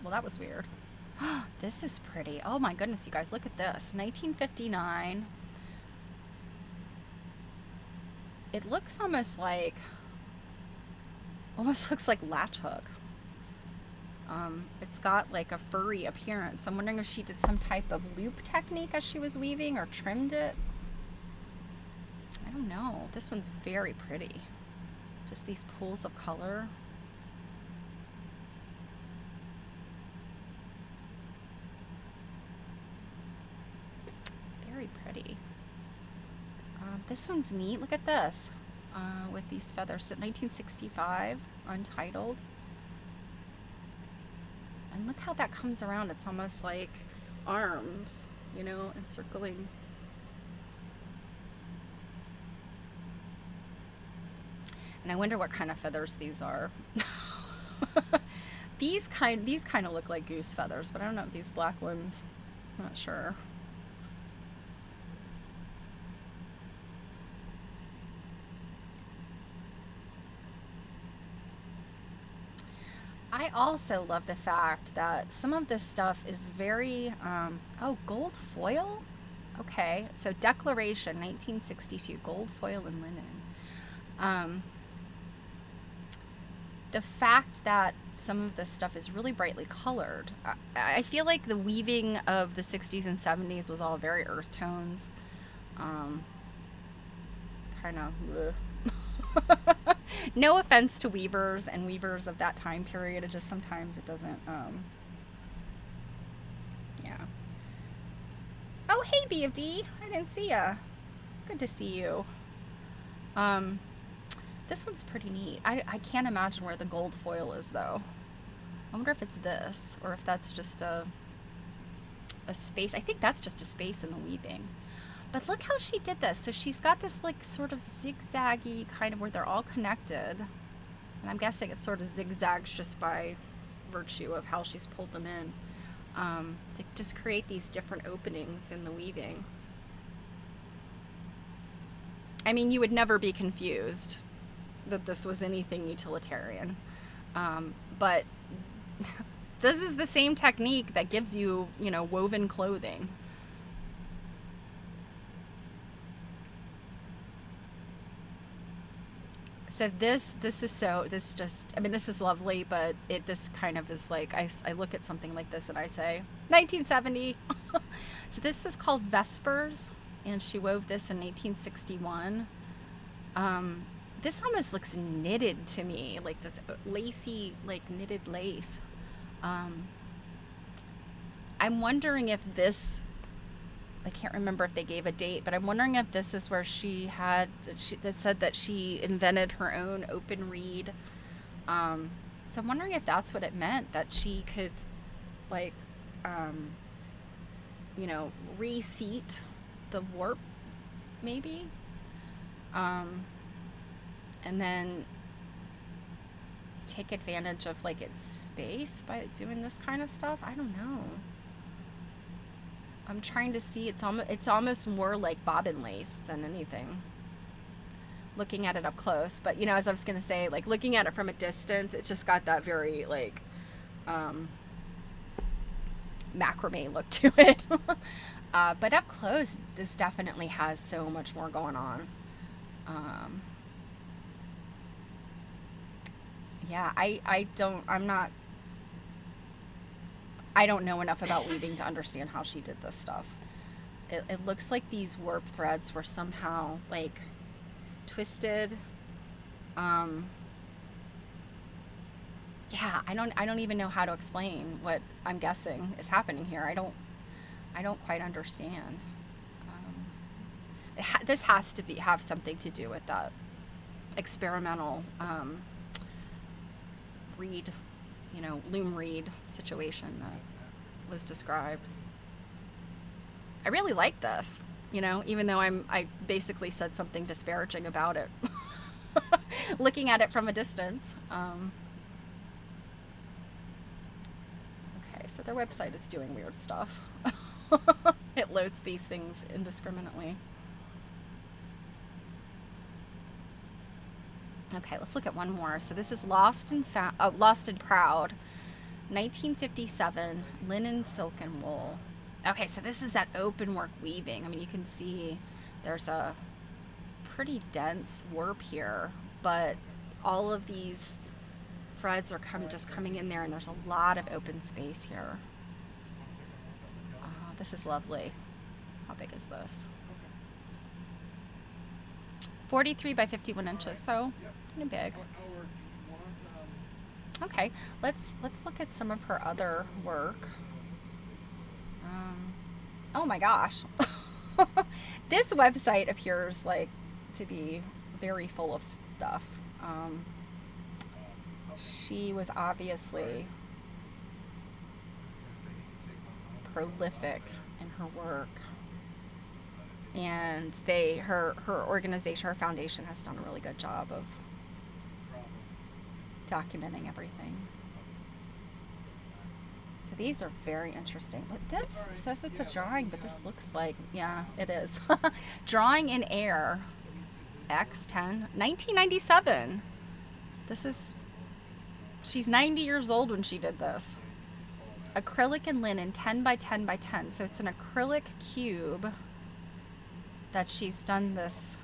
well, that was weird. This is pretty. Oh my goodness, you guys, look at this. 1959. It looks almost looks like latch hook. It's got like a furry appearance. I'm wondering if she did some type of loop technique as she was weaving or trimmed it. I don't know. This one's very pretty. Just these pools of color. Very pretty. This one's neat. Look at this. With these feathers. 1965, untitled. And look how that comes around. It's almost like arms, encircling. And I wonder what kind of feathers these are. These kind of look like goose feathers, but I don't know if these black ones. I'm not sure. I also love the fact that some of this stuff is very, gold foil? Okay, so Declaration, 1962, gold foil and linen. The fact that some of this stuff is really brightly colored. I feel like the weaving of the 60s and 70s was all very earth tones. Kind of... No offense to weavers and weavers of that time period. It just sometimes it doesn't, yeah. Oh, hey, BFD. I didn't see ya. Good to see you. This one's pretty neat. I can't imagine where the gold foil is, though. I wonder if it's this, or if that's just a space. I think that's just a space in the weaving. But look how she did this. So she's got this like sort of zigzaggy kind of where they're all connected. And I'm guessing it sort of zigzags just by virtue of how she's pulled them in. To just create these different openings in the weaving. I mean, you would never be confused that this was anything utilitarian. But this is the same technique that gives you, woven clothing. So this is lovely, but this kind of is like, I look at something like this and I say, 1970. So this is called Vespers, and she wove this in 1861. This almost looks knitted to me, like this lacy, like knitted lace. I'm wondering if this, I can't remember if they gave a date, but I'm wondering if this is where that said that she invented her own open reed. So I'm wondering if that's what it meant, that she could, like, reseat the warp, maybe. And then take advantage of, like, its space by doing this kind of stuff. I don't know. I'm trying to see. It's almost more like bobbin lace than anything, looking at it up close. But as I was gonna say, like, looking at it from a distance, it's just got that very like macrame look to it. But up close, this definitely has so much more going on. Yeah, I don't know enough about weaving to understand how she did this stuff. It looks like these warp threads were somehow, like, twisted. Yeah, I don't even know how to explain what I'm guessing is happening here. I don't quite understand. This has to have something to do with that experimental reed you know, loom read situation that was described. I really like this, you know, even though I basically said something disparaging about it, looking at it from a distance. Okay, so their website is doing weird stuff. It loads these things indiscriminately. Okay, let's look at one more. So this is Lost and Proud, 1957, linen, silk, and wool. Okay, so this is that open work weaving. I mean, you can see there's a pretty dense warp here, but all of these threads are just coming in there, and there's a lot of open space here. This is lovely. How big is this? 43 by 51 inches, so pretty big. Okay, let's look at some of her other work. Oh my gosh. This website appears like to be very full of stuff. She was obviously prolific in her work, and her organization, her foundation, has done a really good job of documenting everything. So these are very interesting. But this says it's a drawing, but this looks like, yeah, it is. Drawing in Air, X10, 1997. She's 90 years old when she did this. Acrylic and linen, 10 by 10 by 10. So it's an acrylic cube that she's done this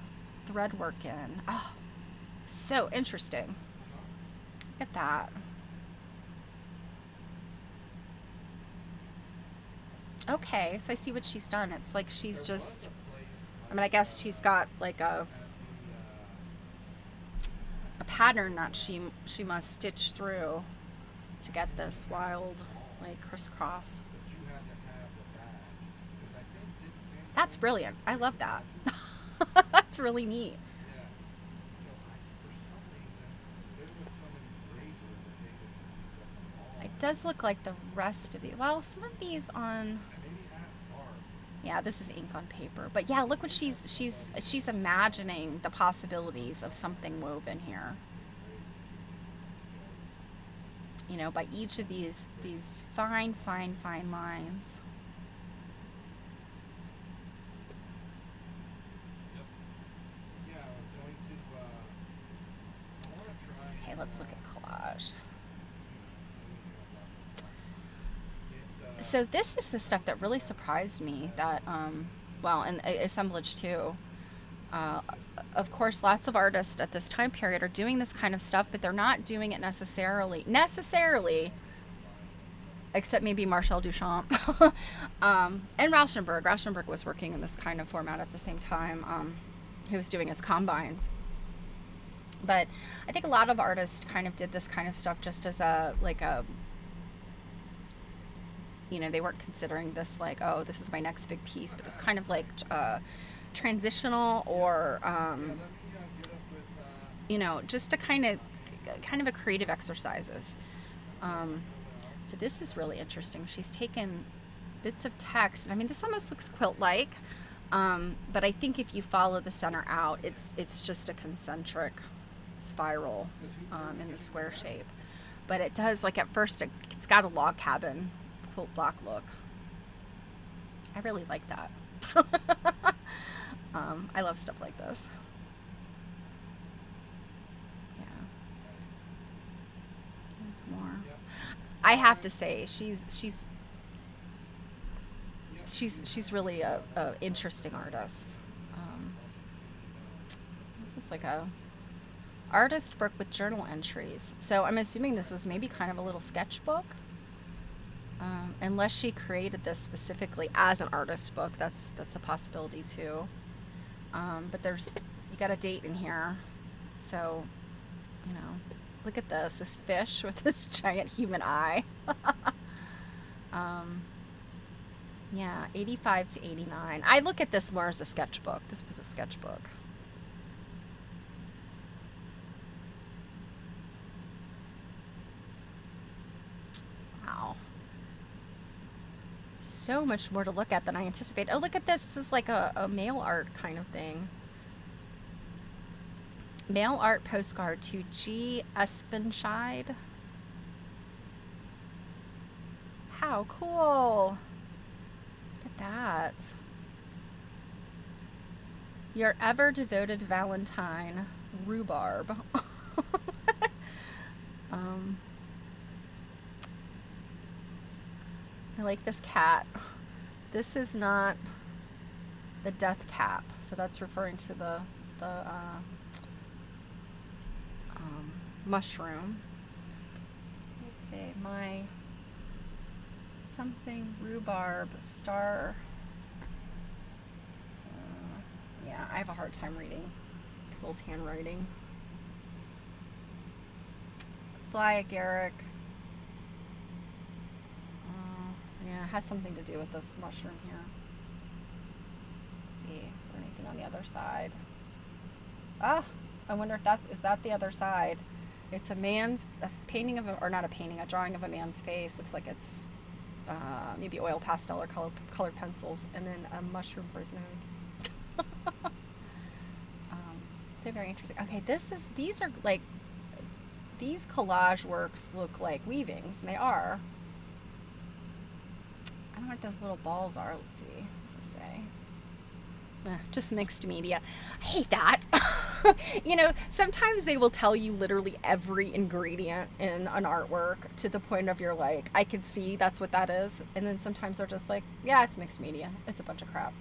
thread work in. Oh, so interesting. Look at that. Okay, so I see what she's done. It's like she's just, I mean, I guess she's got like a pattern that she must stitch through to get this wild, like, crisscross. That's brilliant. I love that. That's really neat. It does look like the rest of these. Well, some of these on. Yeah, this is ink on paper. But yeah, look what she's imagining the possibilities of something woven here. You know, by each of these fine lines. Okay, let's look at collage. So this is the stuff that really surprised me, that, well, and assemblage too. Of course, lots of artists at this time period are doing this kind of stuff, but they're not doing it necessarily, except maybe Marcel Duchamp and Rauschenberg. Rauschenberg was working in this kind of format at the same time. He was doing his combines. But I think a lot of artists kind of did this kind of stuff just as you know, they weren't considering this like, oh, this is my next big piece, but it was kind of like transitional, or you know, just a kind of a creative exercises. So this is really interesting. She's taken bits of text, and I mean, this almost looks quilt-like, but I think if you follow the center out, it's just a concentric spiral in the square shape. But it does, like, at first it's got a log cabin quilt block look. I really like that. I love stuff like this. Yeah. There's more. I have to say, she's really a interesting artist. This is like a artist book with journal entries. So I'm assuming this was maybe kind of a little sketchbook. Unless she created this specifically as an artist book, that's a possibility too. But you got a date in here, so, you know, look at this fish with this giant human eye. Yeah, 85 to 89. I look at this more as a sketchbook. This was a sketchbook. so much more to look at than I anticipated. Oh, look at this. This is like a mail art kind of thing. Mail art postcard to G. Espenscheid. How cool. Look at that. Your ever devoted Valentine, Rhubarb. I like this cat. This is not the death cap, so that's referring to the mushroom. Let's see, my something rhubarb star. Yeah, I have a hard time reading people's handwriting. Fly agaric. Yeah, it has something to do with this mushroom here. Let's see, is there anything on the other side? Ah, I wonder if is that the other side. It's a painting of or not a painting, a drawing of a man's face. Looks like it's maybe oil pastel or colored pencils, and then a mushroom for his nose. So very interesting. Okay, these are like, these collage works look like weavings, and they are. I don't know what those little balls are. Let's see. What does it say? Just mixed media. I hate that. You know, sometimes they will tell you literally every ingredient in an artwork to the point of you're like, I can see that's what that is. And then sometimes they're just like, yeah, it's mixed media. It's a bunch of crap.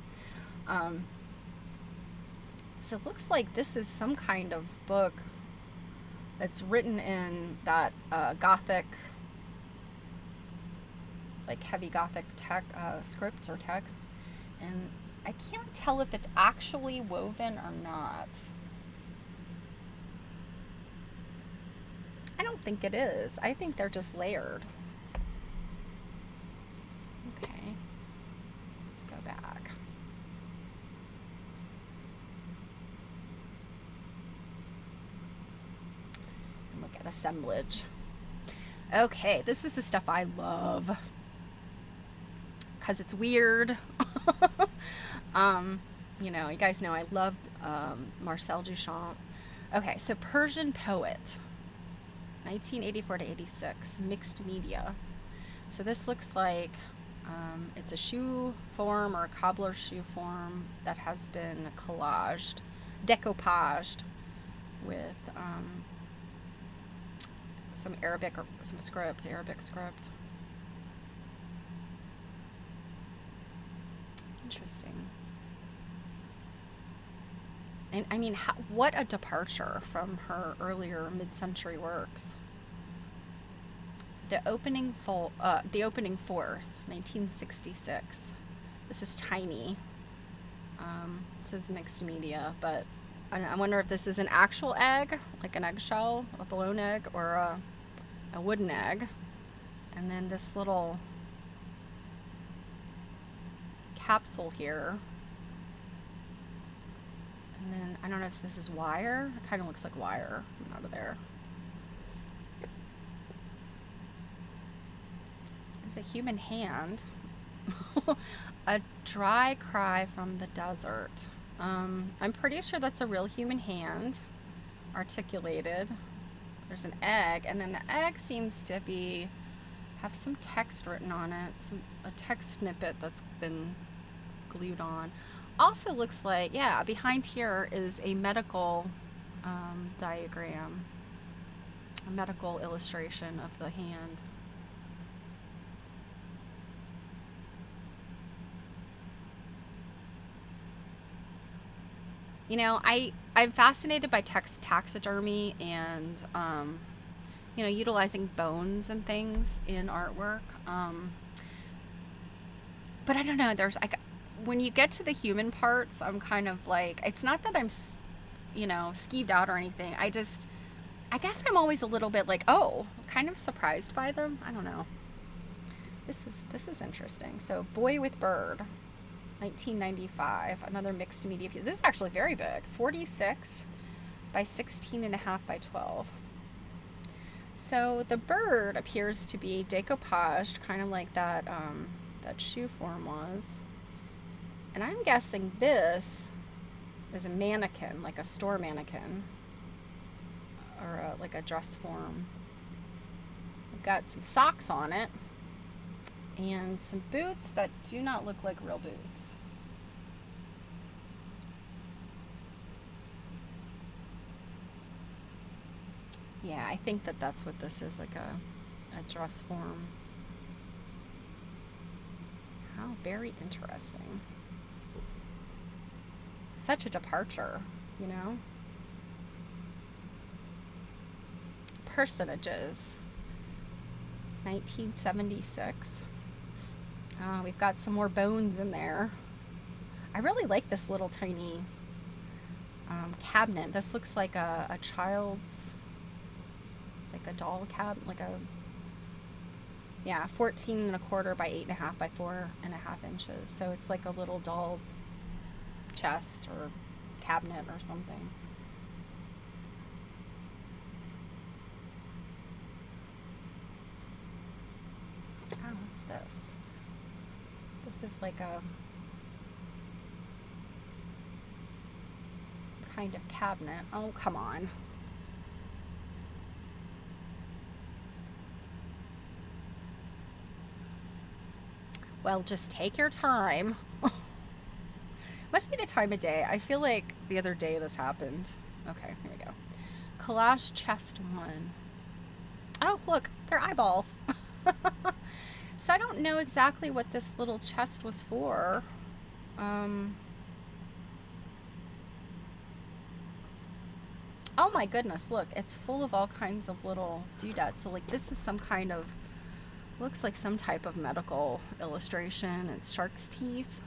So it looks like this is some kind of book that's written in that Gothic, like heavy Gothic script or text. And I can't tell if it's actually woven or not. I don't think it is. I think they're just layered. Okay. Let's go back. And look at assemblage. Okay, this is the stuff I love. Because it's weird. You know, you guys know I love Marcel Duchamp. Okay, so Persian poet, 1984 to 86, mixed media. So this looks like it's a shoe form or a cobbler shoe form that has been collaged, decoupaged with some Arabic or some script, Arabic script. Interesting. And I mean, what a departure from her earlier mid-century works. The opening fourth, 1966. This is tiny. This is mixed media, but I wonder if this is an actual egg, like an eggshell, a blown egg, or a wooden egg. And then this little capsule here. And then I don't know if this is wire. It kind of looks like wire out of there. There's a human hand. A dry cry from the desert. I'm pretty sure that's a real human hand, articulated. There's an egg, and then the egg seems to have some text written on it, a text snippet that's been glued on. Also looks like, yeah, behind here is a medical diagram, a medical illustration of the hand. You know, I'm fascinated by taxidermy and, you know, utilizing bones and things in artwork. But I don't know, when you get to the human parts, I'm kind of like, it's not that I'm, you know, skeeved out or anything. I guess I'm always a little bit like, oh, kind of surprised by them. I don't know. This is interesting. So Boy with Bird, 1995, another mixed media piece. This is actually very big, 46 by 16.5 by 12. So the bird appears to be decoupaged, kind of like that that shoe form was. And I'm guessing this is a mannequin, like a store mannequin, or like a dress form. We've got some socks on it, and some boots that do not look like real boots. Yeah, I think that that's what this is, like a dress form. How very interesting. Such a departure, you know? Personages. 1976. We've got some more bones in there. I really like this little tiny cabinet. This looks like a child's, like a doll cabinet, like a, yeah, 14 1/4 by 8.5 by 4.5 inches. So it's like a little doll chest or cabinet or something. Oh, what's this? This is like a kind of cabinet. Oh, come on. Well, just take your time. Must be the time of day. I feel like the other day this happened. Okay, here we go. Collage chest 1. Oh, look, they're eyeballs. So I don't know exactly what this little chest was for. Oh my goodness, look, it's full of all kinds of little doodads. So like this is some kind of, looks like some type of medical illustration. It's shark's teeth.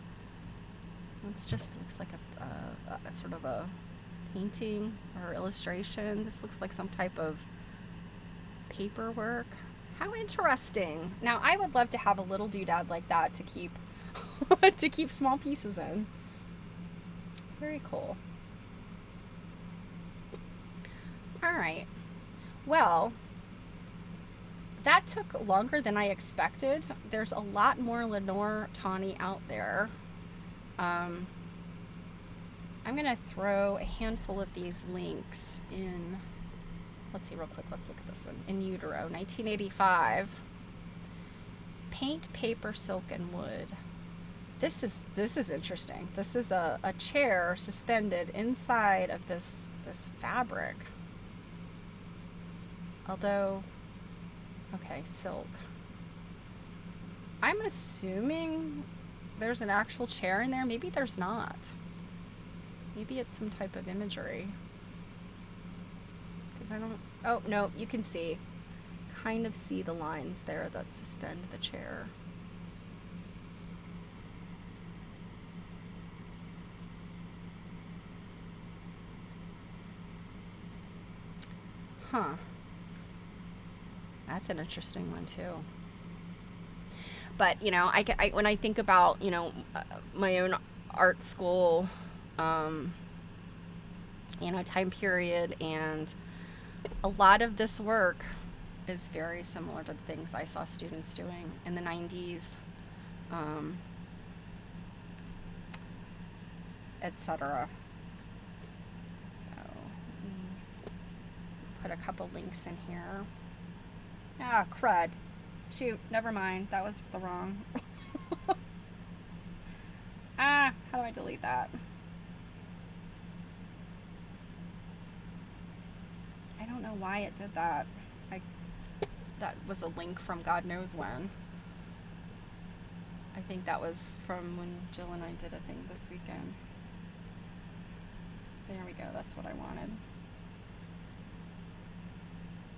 It's just looks like a sort of a painting or illustration. This looks like some type of paperwork. How interesting. Now I would love to have a little doodad like that to keep to keep small pieces in. Very cool. All right. Well, that took longer than I expected. There's a lot more Lenore Tawney out there. I'm going to throw a handful of these links in. Let's see real quick. Let's look at this one. In Utero, 1985. Paint, paper, silk, and wood. This is interesting. This is a chair suspended inside of this fabric. Although, okay, silk. I'm assuming there's an actual chair in there. Maybe there's not. Maybe it's some type of imagery. Because I don't, oh no, you can see, kind of see the lines there that suspend the chair. Huh. That's an interesting one too. But, you know, I when I think about, you know, my own art school, you know, time period, and a lot of this work is very similar to the things I saw students doing in the 90s, etc. So, let me put a couple links in here. Ah, crud. Shoot, never mind. That was the wrong. How do I delete that? I don't know why it did that. That was a link from God knows when. I think that was from when Jill and I did a thing this weekend. There we go. That's what I wanted.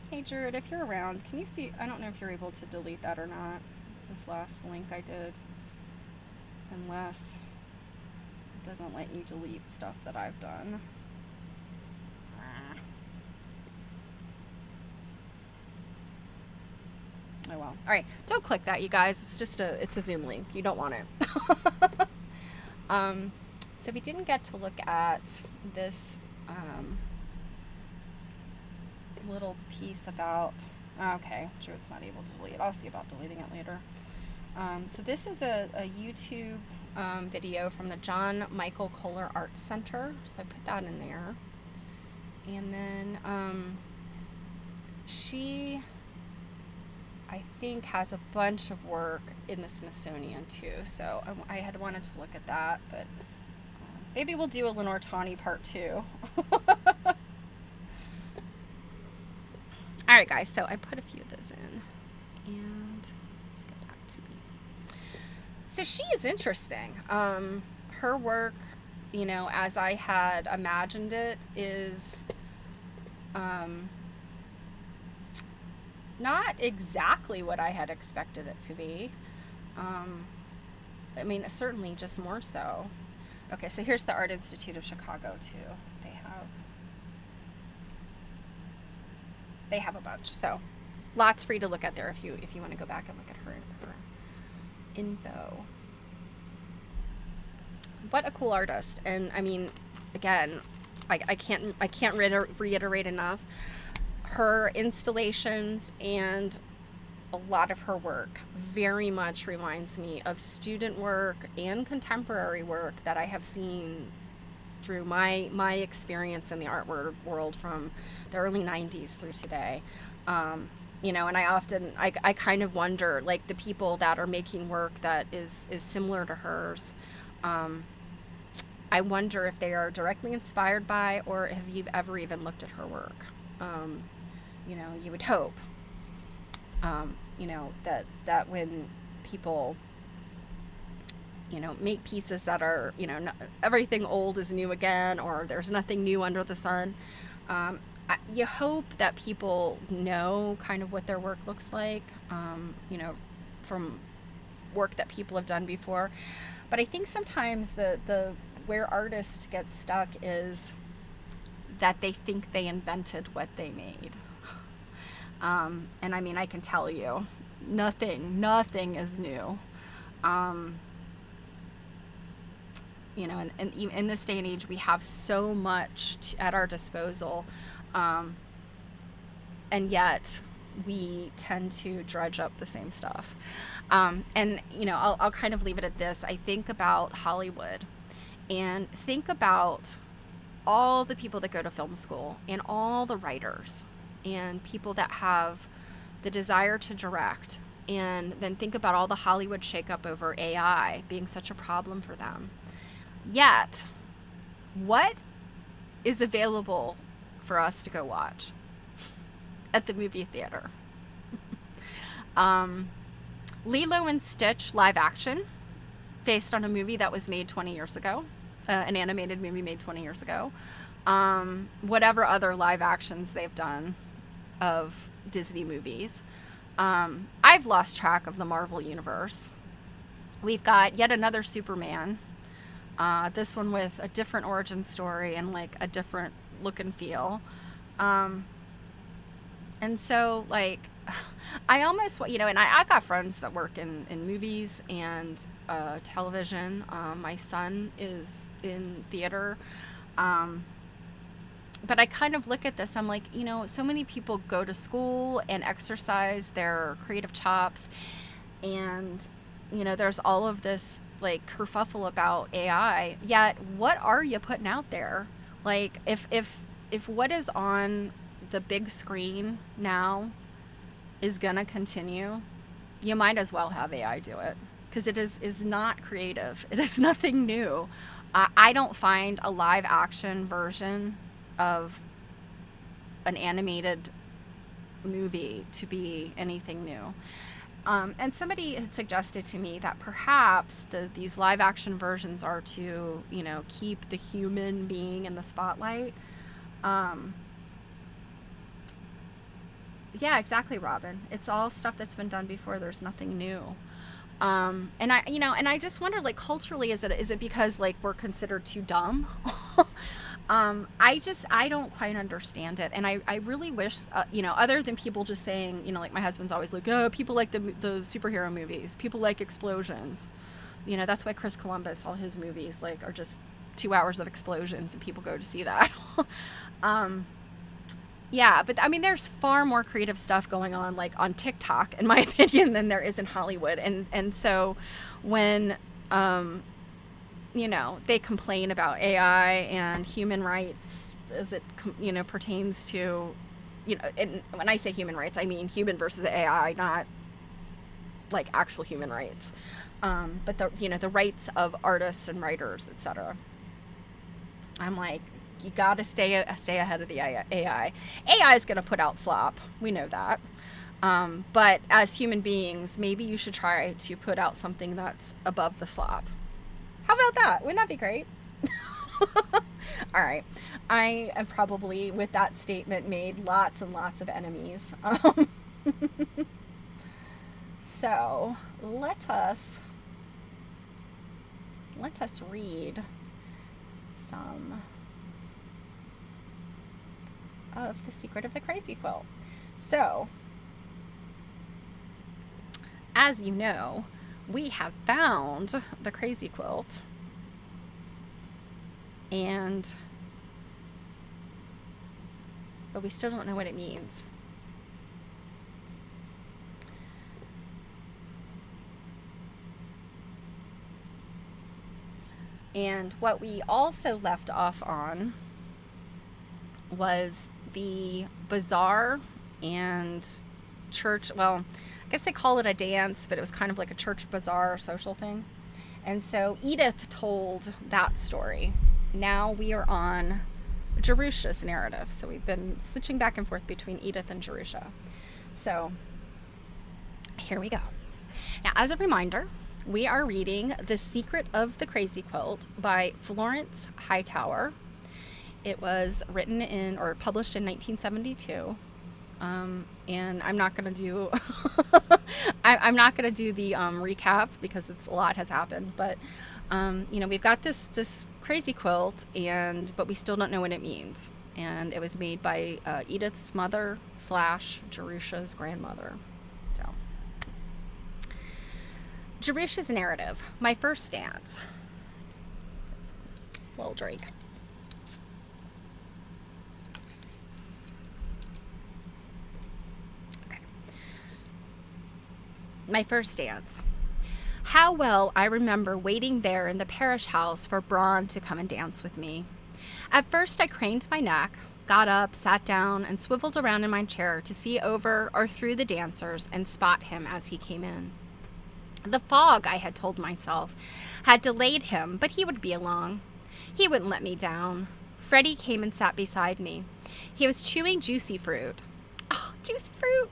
Hey Jared, if you're around, can you see, I don't know if you're able to delete that or not, this last link I did, unless it doesn't let you delete stuff that I've done. Oh well. Alright, don't click that, you guys. It's just it's a Zoom link. You don't want it. So we didn't get to look at this little piece about, okay, Jared's not able to delete it. I'll see about deleting it later. So this is a YouTube video from the John Michael Kohler Arts Center. So I put that in there. And then she, I think, has a bunch of work in the Smithsonian too. So I had wanted to look at that, but maybe we'll do a Lenore Tawney part 2. All right, guys. So I put a few of those in, and let's get back to me. So she is interesting. Her work, you know, as I had imagined it, is not exactly what I had expected it to be. I mean, certainly just more so. Okay, so here's the Art Institute of Chicago too. They have a bunch. So lots for you to look at there if you want to go back and look at her info. What a cool artist. And I mean, again, I can't reiterate enough. Her installations and a lot of her work very much reminds me of student work and contemporary work that I have seen through my experience in the art world from the early 90s through today. You know, and I kind of wonder, like, the people that are making work that is similar to hers, I wonder if they are directly inspired by, or have you ever even looked at her work. You know, you would hope, you know, that when people, you know, make pieces that are, you know, everything old is new again, or there's nothing new under the sun, you hope that people know kind of what their work looks like, you know, from work that people have done before. But I think sometimes the where artists get stuck is that they think they invented what they made. And I mean, I can tell you, nothing is new. You know, and in this day and age, we have so much at our disposal, and yet we tend to dredge up the same stuff. And, you know, I'll kind of leave it at this. I think about Hollywood and think about all the people that go to film school and all the writers and people that have the desire to direct, and then think about all the Hollywood shakeup over AI being such a problem for them. Yet, what is available for us to go watch at the movie theater? Lilo and Stitch live action, based on a movie that was made 20 years ago, an animated movie made 20 years ago. Whatever other live actions they've done of Disney movies. I've lost track of the Marvel universe. We've got yet another Superman. This one with a different origin story and like a different look and feel. And so, like, I almost, you know, and I've got friends that work in movies and television. My son is in theater. But I kind of look at this, I'm like, you know, so many people go to school and exercise their creative chops, and, you know, there's all of this like kerfuffle about AI, yet what are you putting out there? Like, if what is on the big screen now is gonna continue, you might as well have AI do it, because it is not creative. It is nothing new. I don't find a live action version of an animated movie to be anything new. And somebody had suggested to me that perhaps these live action versions are to, you know, keep the human being in the spotlight. Yeah, exactly, Robin. It's all stuff that's been done before. There's nothing new. And I just wonder, like, culturally, is it because, like, we're considered too dumb? I don't quite understand it. And I really wish, you know, other than people just saying, you know, like my husband's always like, oh, people like the superhero movies. People like explosions. You know, that's why Chris Columbus, all his movies, like, are just 2 hours of explosions and people go to see that. Yeah, but I mean, there's far more creative stuff going on, like on TikTok, in my opinion, than there is in Hollywood. And so when they complain about AI and human rights as it pertains to, and when I say human rights, I mean human versus AI, not like actual human rights, but the rights of artists and writers, etc. I'm like, you got to stay ahead of the AI. AI is going to put out slop. We know that. But as human beings, maybe you should try to put out something that's above the slop. How about that? Wouldn't that be great? All right. I have probably, with that statement, made lots and lots of enemies. So let us read some of The Secret of the Crazy Quilt. So, as you know, we have found the Crazy Quilt, but we still don't know what it means. And what we also left off on was the bazaar and church. Well, I guess they call it a dance, but it was kind of like a church bazaar social thing. And so Edith told that story. Now we are on Jerusha's narrative. So we've been switching back and forth between Edith and Jerusha. So here we go. Now, as a reminder, we are reading The Secret of the Crazy Quilt by Florence Hightower. It was written or published in 1972. And I'm not going to do I'm not going to do the recap because a lot has happened, but we've got this crazy quilt, but we still don't know what it means. And it was made by Edith's mother / Jerusha's grandmother. So, Jerusha's narrative. My first dance. Little drink. Okay. My first dance. How well I remember waiting there in the parish house for Braun to come and dance with me. At first I craned my neck, got up, sat down, and swiveled around in my chair to see over or through the dancers and spot him as he came in. The fog, I had told myself, had delayed him, but he would be along. He wouldn't let me down. Freddie came and sat beside me. He was chewing juicy fruit. Oh, juicy fruit!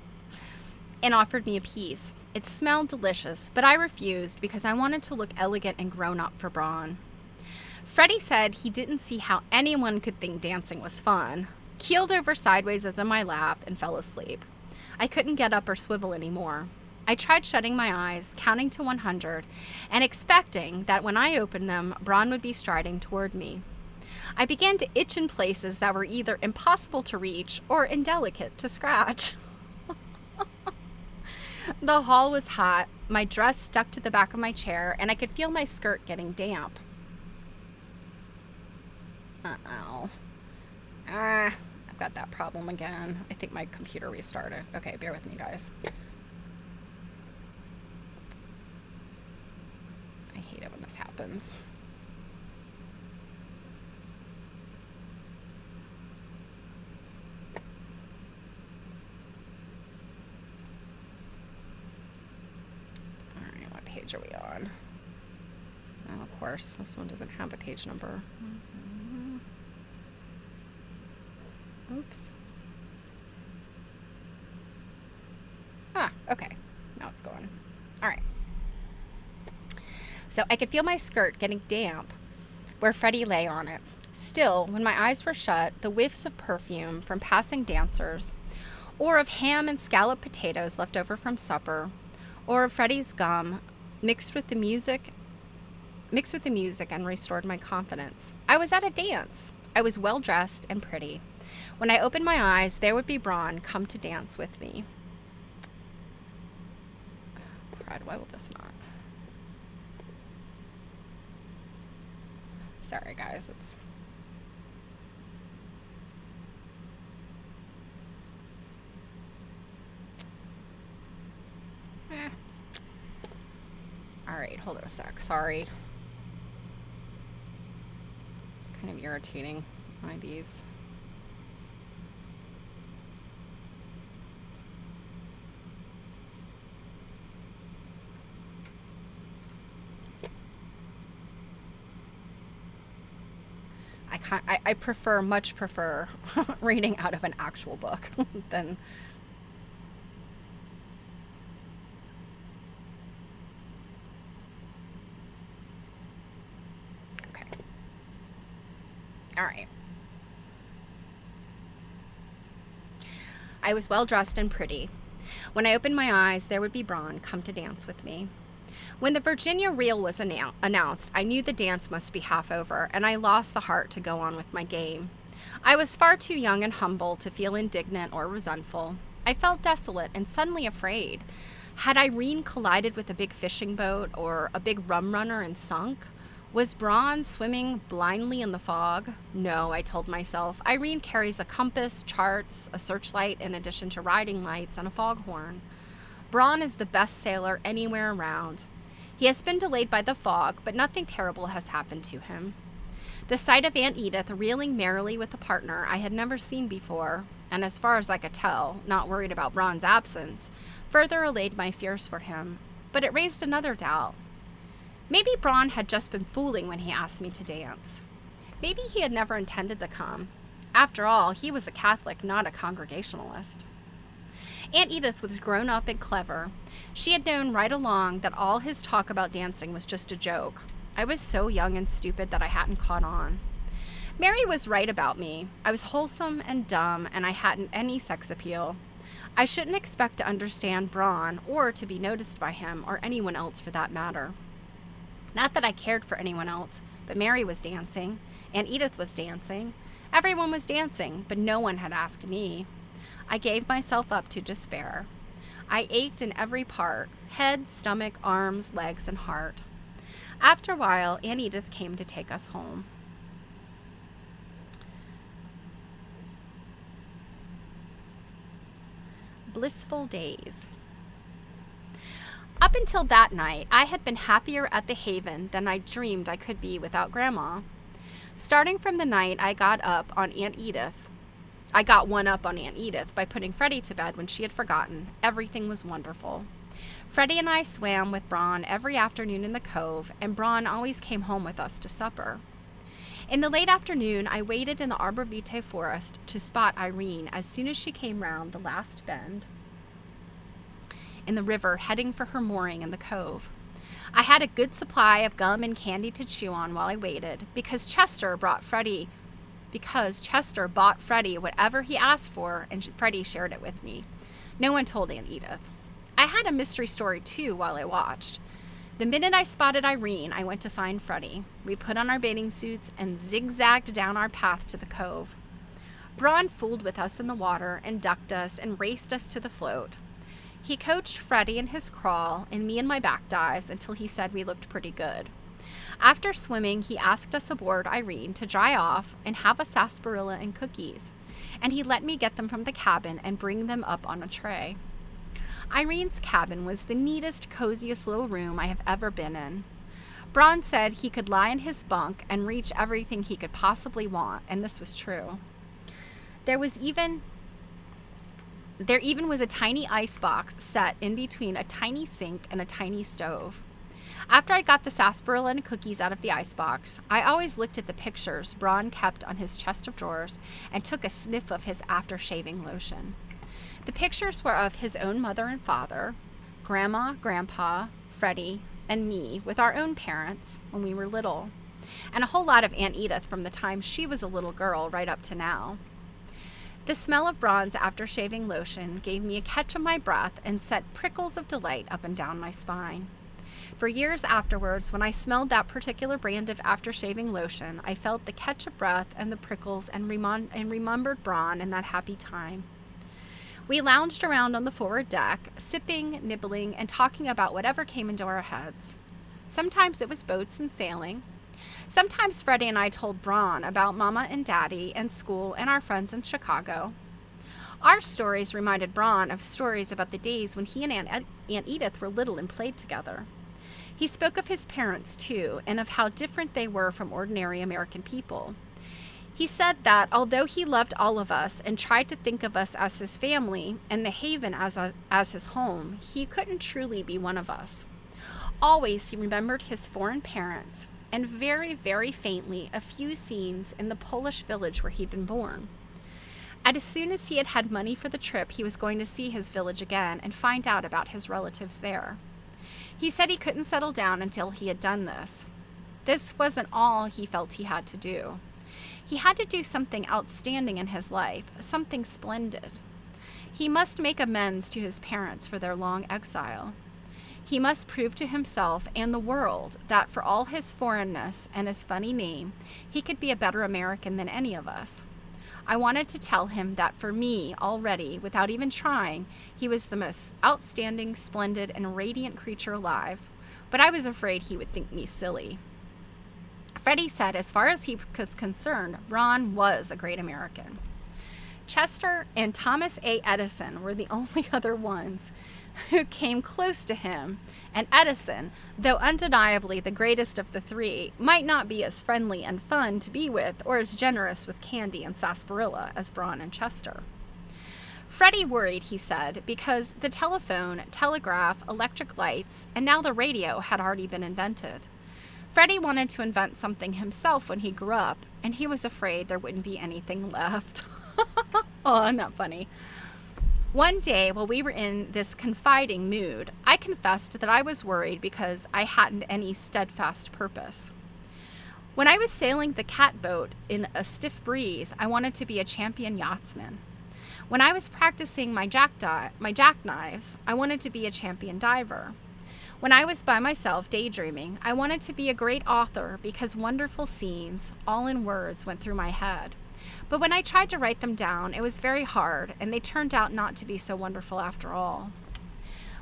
And offered me a piece. It smelled delicious, but I refused because I wanted to look elegant and grown up for Braun. Freddie said he didn't see how anyone could think dancing was fun, keeled over sideways into my lap, and fell asleep. I couldn't get up or swivel anymore. I tried shutting my eyes, counting to 100, and expecting that when I opened them, Braun would be striding toward me. I began to itch in places that were either impossible to reach or indelicate to scratch. The hall was hot, my dress stuck to the back of my chair, and I could feel my skirt getting damp. Uh-oh. I've got that problem again. I think my computer restarted. Okay, bear with me, guys. I hate it when this happens. Alright, what page are we on? Oh, of course, this one doesn't have a page number. Oops. Okay. Now it's going. All right. So I could feel my skirt getting damp where Freddie lay on it. Still, when my eyes were shut, the whiffs of perfume from passing dancers, or of ham and scalloped potatoes left over from supper, or of Freddie's gum mixed with the music and restored my confidence. I was at a dance. I was well dressed and pretty. When I opened my eyes, there would be Braun come to dance with me. Crud, why will this not? Sorry, guys. Alright, hold on a sec. Sorry. It's kind of irritating by these. I much prefer reading out of an actual book than. Okay. All right. I was well dressed and pretty. When I opened my eyes, there would be Braun come to dance with me. When the Virginia reel was announced, I knew the dance must be half over, and I lost the heart to go on with my game. I was far too young and humble to feel indignant or resentful. I felt desolate and suddenly afraid. Had Irene collided with a big fishing boat or a big rum runner and sunk? Was Braun swimming blindly in the fog? No, I told myself. Irene carries a compass, charts, a searchlight, in addition to riding lights and a foghorn. Braun is the best sailor anywhere around. He has been delayed by the fog, but nothing terrible has happened to him. The sight of Aunt Edith reeling merrily with a partner I had never seen before, and as far as I could tell, not worried about Braun's absence, further allayed my fears for him, but it raised another doubt. Maybe Braun had just been fooling when he asked me to dance. Maybe he had never intended to come. After all, he was a Catholic, not a Congregationalist. Aunt Edith was grown up and clever. She had known right along that all his talk about dancing was just a joke. I was so young and stupid that I hadn't caught on. Mary was right about me. I was wholesome and dumb, and I hadn't any sex appeal. I shouldn't expect to understand Braun or to be noticed by him or anyone else for that matter. Not that I cared for anyone else, but Mary was dancing. Aunt Edith was dancing. Everyone was dancing, but no one had asked me. I gave myself up to despair. I ached in every part, head, stomach, arms, legs, and heart. After a while, Aunt Edith came to take us home. Blissful days. Up until that night, I had been happier at the Haven than I dreamed I could be without Grandma. Starting from the night I got one up on Aunt Edith by putting Freddie to bed when she had forgotten. Everything was wonderful. Freddie and I swam with Braun every afternoon in the cove, and Braun always came home with us to supper. In the late afternoon, I waited in the arbor vitae forest to spot Irene as soon as she came round the last bend in the river, heading for her mooring in the cove. I had a good supply of gum and candy to chew on while I waited, because Chester bought Freddie whatever he asked for, and Freddie shared it with me. No one told Aunt Edith. I had a mystery story, too, while I watched. The minute I spotted Irene, I went to find Freddie. We put on our bathing suits and zigzagged down our path to the cove. Braun fooled with us in the water and ducked us and raced us to the float. He coached Freddie in his crawl and me in my back dives until he said we looked pretty good. After swimming, he asked us aboard Irene to dry off and have a sarsaparilla and cookies, and he let me get them from the cabin and bring them up on a tray. Irene's cabin was the neatest, coziest little room I have ever been in. Braun said he could lie in his bunk and reach everything he could possibly want, and this was true. There even was a tiny ice box set in between a tiny sink and a tiny stove. After I got the sarsaparilla and cookies out of the icebox, I always looked at the pictures Braun kept on his chest of drawers and took a sniff of his after-shaving lotion. The pictures were of his own mother and father, Grandma, Grandpa, Freddie, and me with our own parents when we were little, and a whole lot of Aunt Edith from the time she was a little girl right up to now. The smell of Braun's after-shaving lotion gave me a catch of my breath and sent prickles of delight up and down my spine. For years afterwards, when I smelled that particular brand of after-shaving lotion, I felt the catch of breath and the prickles and remembered Braun and that happy time. We lounged around on the forward deck, sipping, nibbling, and talking about whatever came into our heads. Sometimes it was boats and sailing. Sometimes Freddie and I told Braun about Mama and Daddy and school and our friends in Chicago. Our stories reminded Braun of stories about the days when he and Aunt Edith were little and played together. He spoke of his parents, too, and of how different they were from ordinary American people. He said that although he loved all of us and tried to think of us as his family and the Haven as his home, he couldn't truly be one of us. Always he remembered his foreign parents, and very, very faintly a few scenes in the Polish village where he'd been born. And as soon as he had had money for the trip, he was going to see his village again and find out about his relatives there. He said he couldn't settle down until he had done this. This wasn't all he felt he had to do. He had to do something outstanding in his life, something splendid. He must make amends to his parents for their long exile. He must prove to himself and the world that for all his foreignness and his funny name, he could be a better American than any of us. I wanted to tell him that for me, already, without even trying, he was the most outstanding, splendid, and radiant creature alive, but I was afraid he would think me silly. Freddie said as far as he was concerned, Ron was a great American. Chester and Thomas A. Edison were the only other ones who came close to him, and Edison, though undeniably the greatest of the three, might not be as friendly and fun to be with or as generous with candy and sarsaparilla as Braun and Chester. Freddie worried, he said, because the telephone, telegraph, electric lights, and now the radio had already been invented. Freddie wanted to invent something himself when he grew up, and he was afraid there wouldn't be anything left. Oh, isn't that funny? One day, while we were in this confiding mood, I confessed that I was worried because I hadn't any steadfast purpose. When I was sailing the catboat in a stiff breeze, I wanted to be a champion yachtsman. When I was practicing my jackknives, I wanted to be a champion diver. When I was by myself daydreaming, I wanted to be a great author because wonderful scenes, all in words, went through my head. But when I tried to write them down, it was very hard, and they turned out not to be so wonderful after all.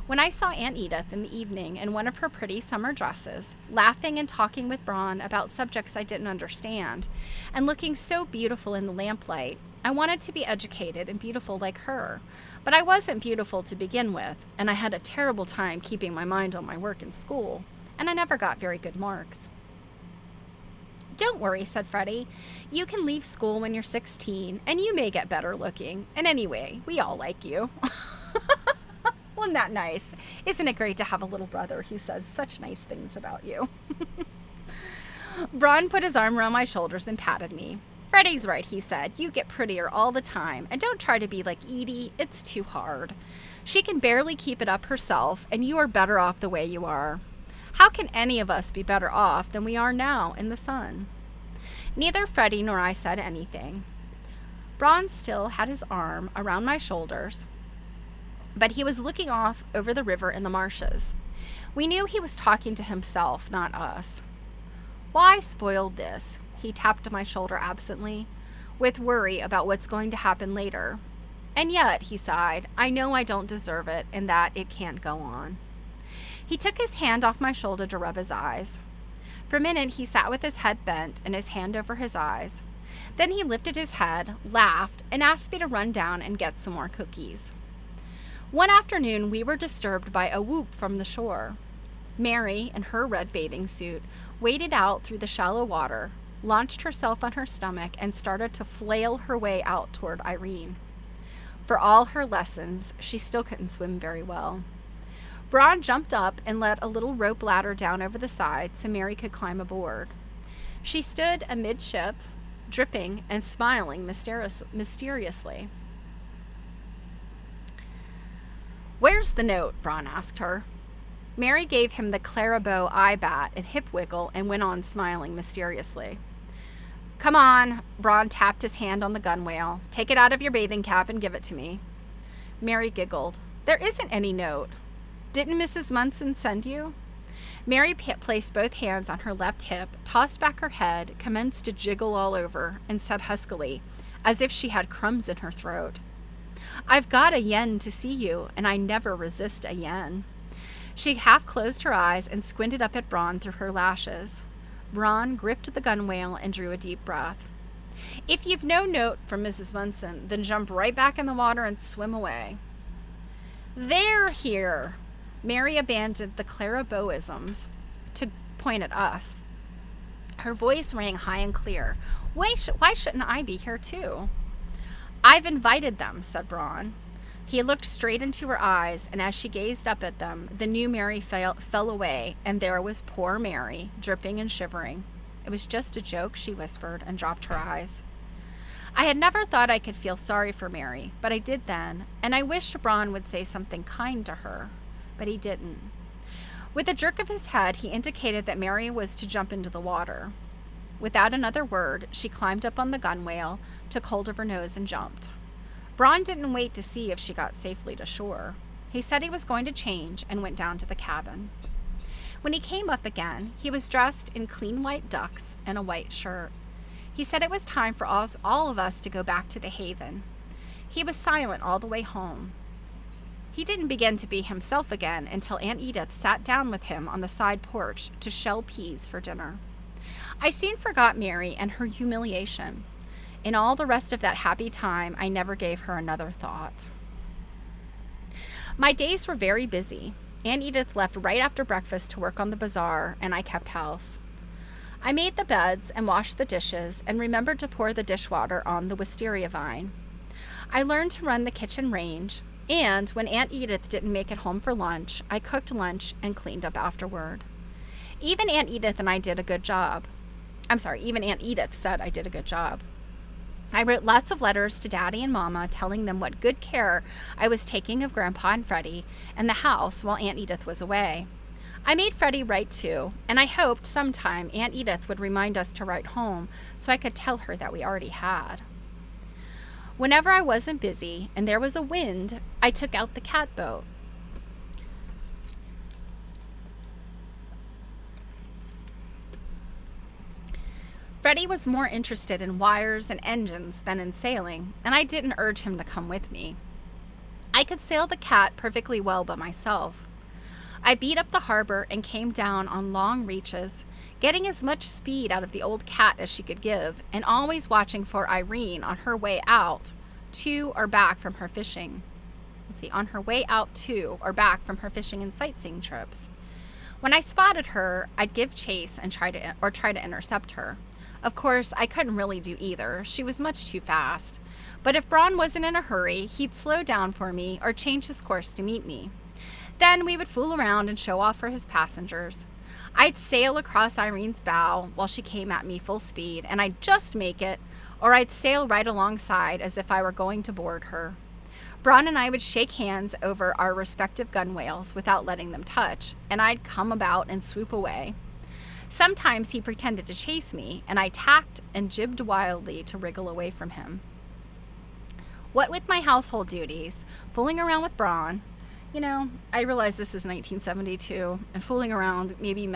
When I saw Aunt Edith in the evening in one of her pretty summer dresses, laughing and talking with Braun about subjects I didn't understand, and looking so beautiful in the lamplight, I wanted to be educated and beautiful like her. But I wasn't beautiful to begin with, and I had a terrible time keeping my mind on my work in school, and I never got very good marks. Don't worry, said Freddie. You can leave school when you're 16, and you may get better looking. And anyway, we all like you. Wasn't that nice? Isn't it great to have a little brother who says such nice things about you? Braun put his arm around my shoulders and patted me. Freddie's right, he said. You get prettier all the time, and don't try to be like Edie. It's too hard. She can barely keep it up herself, and you are better off the way you are. How can any of us be better off than we are now in the sun? Neither Freddie nor I said anything. Braun still had his arm around my shoulders, but he was looking off over the river in the marshes. We knew he was talking to himself, not us. Why spoiled this? He tapped my shoulder absently, with worry about what's going to happen later. And yet, he sighed, I know I don't deserve it and that it can't go on. He took his hand off my shoulder to rub his eyes. For a minute, he sat with his head bent and his hand over his eyes. Then he lifted his head, laughed, and asked me to run down and get some more cookies. One afternoon, we were disturbed by a whoop from the shore. Mary, in her red bathing suit, waded out through the shallow water, launched herself on her stomach, and started to flail her way out toward Irene. For all her lessons, she still couldn't swim very well. Braun jumped up and let a little rope ladder down over the side so Mary could climb aboard. She stood amidship, dripping and smiling mysteriously. Where's the note? Braun asked her. Mary gave him the Clarabout eye bat and hip wiggle and went on smiling mysteriously. Come on, Braun tapped his hand on the gunwale. Take it out of your bathing cap and give it to me. Mary giggled. There isn't any note. Didn't Mrs. Munson send you? Mary placed both hands on her left hip, tossed back her head, commenced to jiggle all over, and said huskily, as if she had crumbs in her throat, I've got a yen to see you, and I never resist a yen. She half closed her eyes and squinted up at Braun through her lashes. Braun gripped the gunwale and drew a deep breath. If you've no note from Mrs. Munson, then jump right back in the water and swim away. There here! Mary abandoned the Claraboisms point at us. Her voice rang high and clear. Why shouldn't I be here too? I've invited them, said Braun. He looked straight into her eyes, and as she gazed up at them, the new Mary fell away, and there was poor Mary, dripping and shivering. It was just a joke, she whispered, and dropped her eyes. I had never thought I could feel sorry for Mary, but I did then, and I wished Braun would say something kind to her, but he didn't. With a jerk of his head, he indicated that Mary was to jump into the water. Without another word, she climbed up on the gunwale, took hold of her nose, and jumped. Braun didn't wait to see if she got safely to shore. He said he was going to change and went down to the cabin. When he came up again, he was dressed in clean white ducks and a white shirt. He said it was time for all of us to go back to the Haven. He was silent all the way home. He didn't begin to be himself again until Aunt Edith sat down with him on the side porch to shell peas for dinner. I soon forgot Mary and her humiliation. In all the rest of that happy time, I never gave her another thought. My days were very busy. Aunt Edith left right after breakfast to work on the bazaar, and I kept house. I made the beds and washed the dishes and remembered to pour the dishwater on the wisteria vine. I learned to run the kitchen range, and when Aunt Edith didn't make it home for lunch, I cooked lunch and cleaned up afterward. Even Aunt Edith and I did a good job. Even Aunt Edith said I did a good job. I wrote lots of letters to Daddy and Mama telling them what good care I was taking of Grandpa and Freddie and the house while Aunt Edith was away. I made Freddie write too, and I hoped sometime Aunt Edith would remind us to write home so I could tell her that we already had. Whenever I wasn't busy and there was a wind, I took out the catboat. Freddie was more interested in wires and engines than in sailing, and I didn't urge him to come with me. I could sail the cat perfectly well by myself. I beat up the harbor and came down on long reaches, getting as much speed out of the old cat as she could give, and always watching for Irene on her way out to or back from her fishing. On her way out to or back from her fishing and sightseeing trips. When I spotted her, I'd give chase and try to intercept her. Of course, I couldn't really do either. She was much too fast. But if Braun wasn't in a hurry, he'd slow down for me or change his course to meet me. Then we would fool around and show off for his passengers. I'd sail across Irene's bow while she came at me full speed, and I'd just make it, or I'd sail right alongside as if I were going to board her. Braun and I would shake hands over our respective gunwales without letting them touch, and I'd come about and swoop away. Sometimes he pretended to chase me, and I tacked and jibbed wildly to wriggle away from him. What with my household duties, fooling around with Braun, I realize this is 1972, and fooling around maybe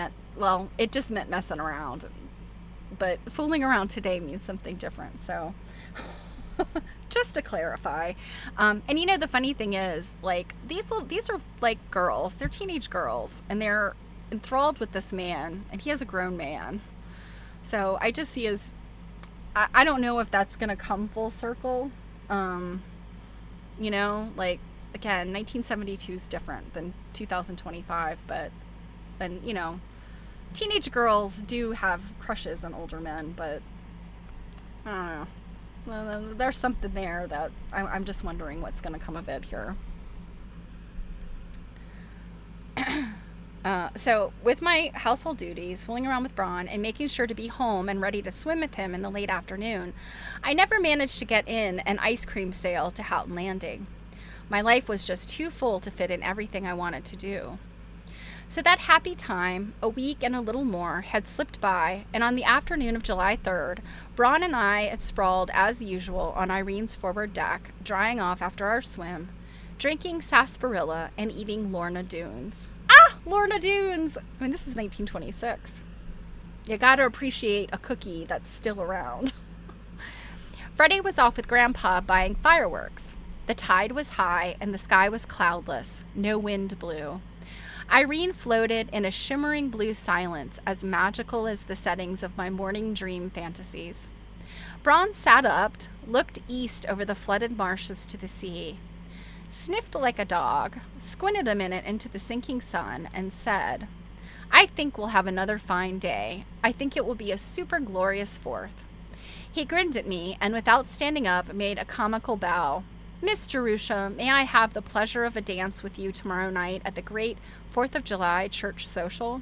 it just meant messing around. But fooling around today means something different, so just to clarify. And the funny thing is, these are like girls, they're teenage girls, and they're enthralled with this man, and he is a grown man. So I just see as, I don't know if that's going to come full circle. Again, 1972 is different than 2025, but then, teenage girls do have crushes on older men, but I don't know. There's something there that I'm just wondering what's going to come of it here. So with my household duties, fooling around with Braun, and making sure to be home and ready to swim with him in the late afternoon, I never managed to get in an ice cream sail to Houghton Landing. My life was just too full to fit in everything I wanted to do. So that happy time, a week and a little more, had slipped by, and on the afternoon of July 3rd, Braun and I had sprawled as usual on Irene's forward deck, drying off after our swim, drinking sarsaparilla and eating Lorna Doones. Lorna Doones! This is 1926. You gotta appreciate a cookie that's still around. Freddie was off with Grandpa buying fireworks. The tide was high and the sky was cloudless. No wind blew. Irene floated in a shimmering blue silence as magical as the settings of my morning dream fantasies. Braun sat up, looked east over the flooded marshes to the sea, sniffed like a dog, squinted a minute into the sinking sun, and said, I think we'll have another fine day. I think it will be a super glorious 4th. He grinned at me and, without standing up, made a comical bow. Miss Jerusha, may I have the pleasure of a dance with you tomorrow night at the great 4th of July church social?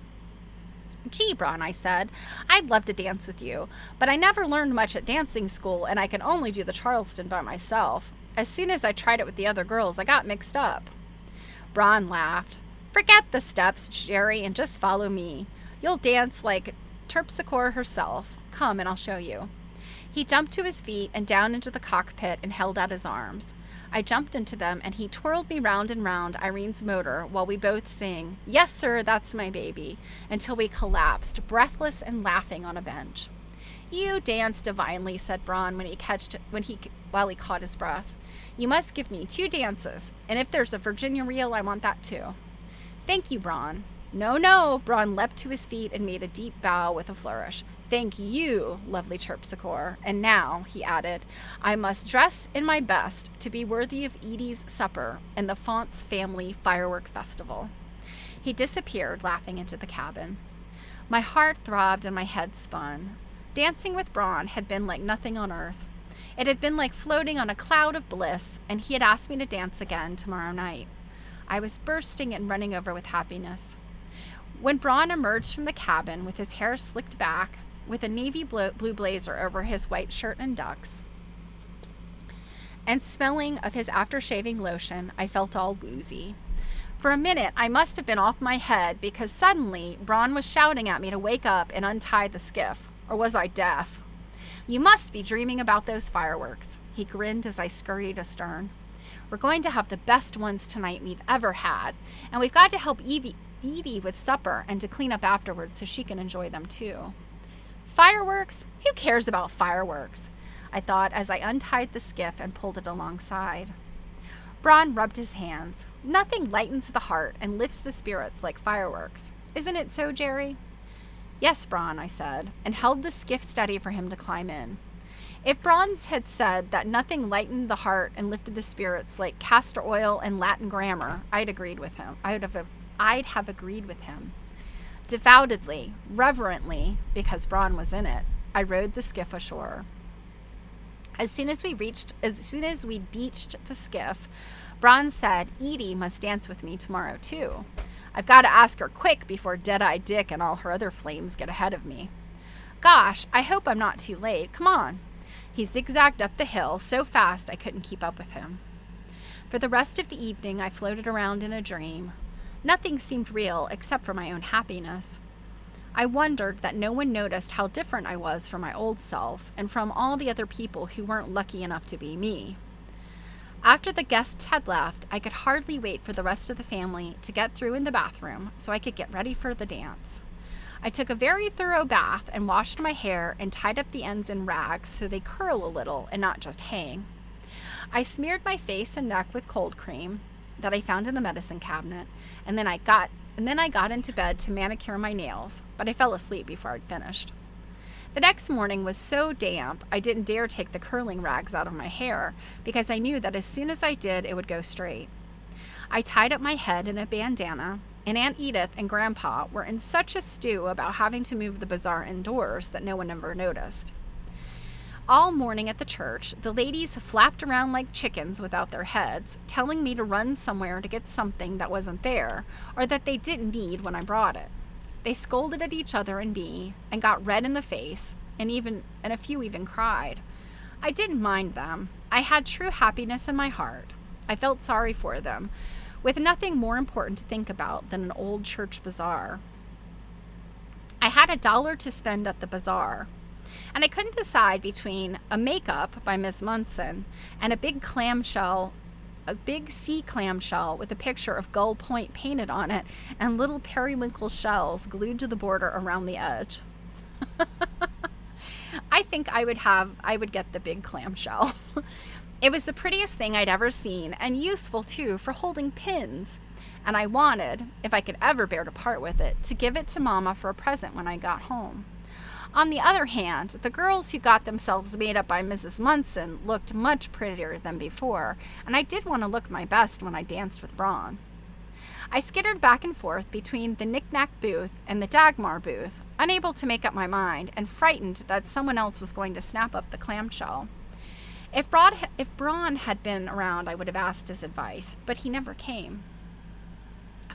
Gee, Bron, I said, I'd love to dance with you, but I never learned much at dancing school, and I can only do the Charleston by myself. As soon as I tried it with the other girls, I got mixed up. Bron laughed. Forget the steps, Jerry, and just follow me. You'll dance like Terpsichore herself. Come, and I'll show you. He jumped to his feet and down into the cockpit and held out his arms. I jumped into them, and he twirled me round and round Irene's motor while we both sang, Yes, sir, that's my baby, until we collapsed, breathless and laughing on a bench. You dance divinely, said Bron while he caught his breath. You must give me 2 dances, and if there's a Virginia reel, I want that too. Thank you, Bron. No, Bron leapt to his feet and made a deep bow with a flourish. Thank you, lovely Terpsichore. And now, he added, I must dress in my best to be worthy of Edie's supper and the Fonts family firework festival. He disappeared, laughing into the cabin. My heart throbbed and my head spun. Dancing with Bron had been like nothing on earth. It had been like floating on a cloud of bliss, and he had asked me to dance again tomorrow night. I was bursting and running over with happiness. When Bron emerged from the cabin with his hair slicked back, with a navy blue blazer over his white shirt and ducks, and smelling of his after-shaving lotion, I felt all woozy. For a minute, I must have been off my head because suddenly Bron was shouting at me to wake up and untie the skiff. Or was I deaf? You must be dreaming about those fireworks. He grinned as I scurried astern. We're going to have the best ones tonight we've ever had, and we've got to help Edie with supper and to clean up afterwards so she can enjoy them too. Fireworks? Who cares about fireworks? I thought as I untied the skiff and pulled it alongside. Bron rubbed his hands. Nothing lightens the heart and lifts the spirits like fireworks. Isn't it so, Jerry? Yes, Bron, I said, and held the skiff steady for him to climb in. If Bron had said that nothing lightened the heart and lifted the spirits like castor oil and Latin grammar, I'd have agreed with him. Devoutly, reverently, because Bron was in it, I rowed the skiff ashore. As soon as we beached the skiff, Bron said Edie must dance with me tomorrow too. I've got to ask her quick before Dead-Eye Dick and all her other flames get ahead of me. Gosh, I hope I'm not too late. Come on. He zigzagged up the hill so fast I couldn't keep up with him. For the rest of the evening, I floated around in a dream. Nothing seemed real except for my own happiness. I wondered that no one noticed how different I was from my old self and from all the other people who weren't lucky enough to be me. After the guests had left, I could hardly wait for the rest of the family to get through in the bathroom so I could get ready for the dance. I took a very thorough bath and washed my hair and tied up the ends in rags so they curl a little and not just hang. I smeared my face and neck with cold cream that I found in the medicine cabinet, and then I got into bed to manicure my nails, but I fell asleep before I'd finished. The next morning was so damp I didn't dare take the curling rags out of my hair because I knew that as soon as I did, it would go straight. I tied up my head in a bandana, and Aunt Edith and Grandpa were in such a stew about having to move the bazaar indoors that no one ever noticed. All morning at the church, the ladies flapped around like chickens without their heads, telling me to run somewhere to get something that wasn't there or that they didn't need when I brought it. They scolded at each other and me and got red in the face, and a few even cried. I didn't mind them. I had true happiness in my heart. I felt sorry for them, with nothing more important to think about than an old church bazaar. I had $1 to spend at the bazaar, and I couldn't decide between a makeup by Miss Munson and a big sea clamshell with a picture of Gull Point painted on it and little periwinkle shells glued to the border around the edge. I think I would get the big clamshell. It was the prettiest thing I'd ever seen, and useful too for holding pins. And I wanted, if I could ever bear to part with it, to give it to Mama for a present when I got home. On the other hand, the girls who got themselves made up by Mrs. Munson looked much prettier than before, and I did want to look my best when I danced with Bron. I skittered back and forth between the knick-knack booth and the Dagmar booth, unable to make up my mind and frightened that someone else was going to snap up the clamshell. If Braun had been around, I would have asked his advice, but he never came.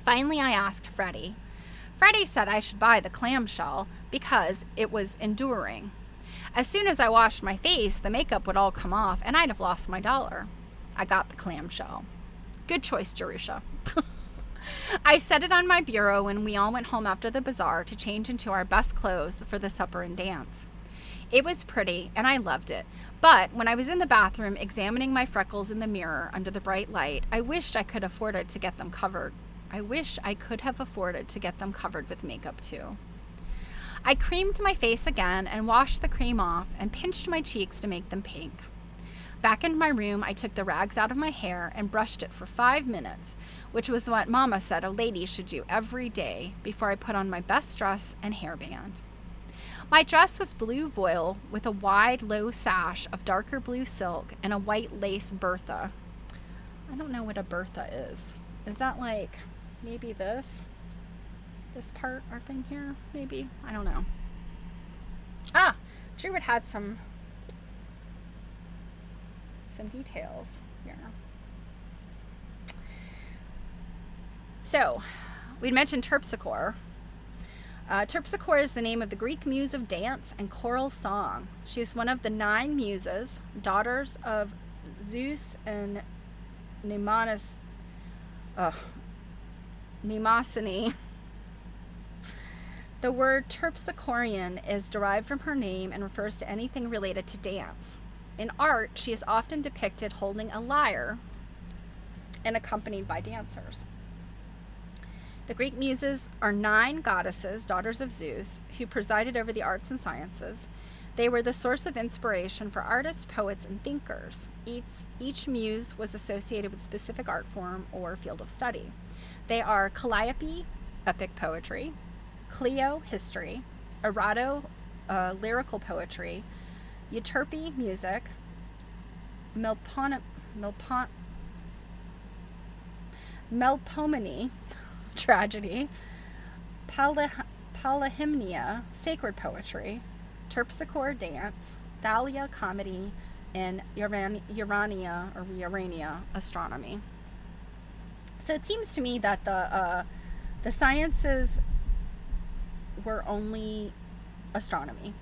Finally, I asked Freddie. Freddie said I should buy the clamshell because it was enduring. As soon as I washed my face, the makeup would all come off and I'd have lost my $1. I got the clamshell. Good choice, Jerusha. I set it on my bureau when we all went home after the bazaar to change into our best clothes for the supper and dance. It was pretty, and I loved it. But when I was in the bathroom examining my freckles in the mirror under the bright light, I wished I could have afforded to get them covered. With makeup too. I creamed my face again and washed the cream off and pinched my cheeks to make them pink. Back in my room, I took the rags out of my hair and brushed it for 5 minutes, which was what Mama said a lady should do every day before I put on my best dress and hairband. My dress was blue voile with a wide, low sash of darker blue silk and a white lace Bertha. I don't know what a Bertha is. Is that like maybe this part or thing here? Maybe? I don't know. Drew had some details here. So, we'd mentioned Terpsichore. Terpsichore is the name of the Greek muse of dance and choral song. She is one of the 9 muses, daughters of Zeus and Mnemosyne. The word Terpsichorean is derived from her name and refers to anything related to dance. In art, she is often depicted holding a lyre and accompanied by dancers. The Greek muses are 9 goddesses, daughters of Zeus, who presided over the arts and sciences. They were the source of inspiration for artists, poets, and thinkers. Each muse was associated with a specific art form or field of study. They are Calliope, epic poetry; Clio, history; Erato, lyrical poetry; Euterpe, music; Melpomene, tragedy; Polyhymnia, sacred poetry; Terpsichore, dance; Thalia, comedy; and Urania, astronomy. So it seems to me that the sciences were only astronomy.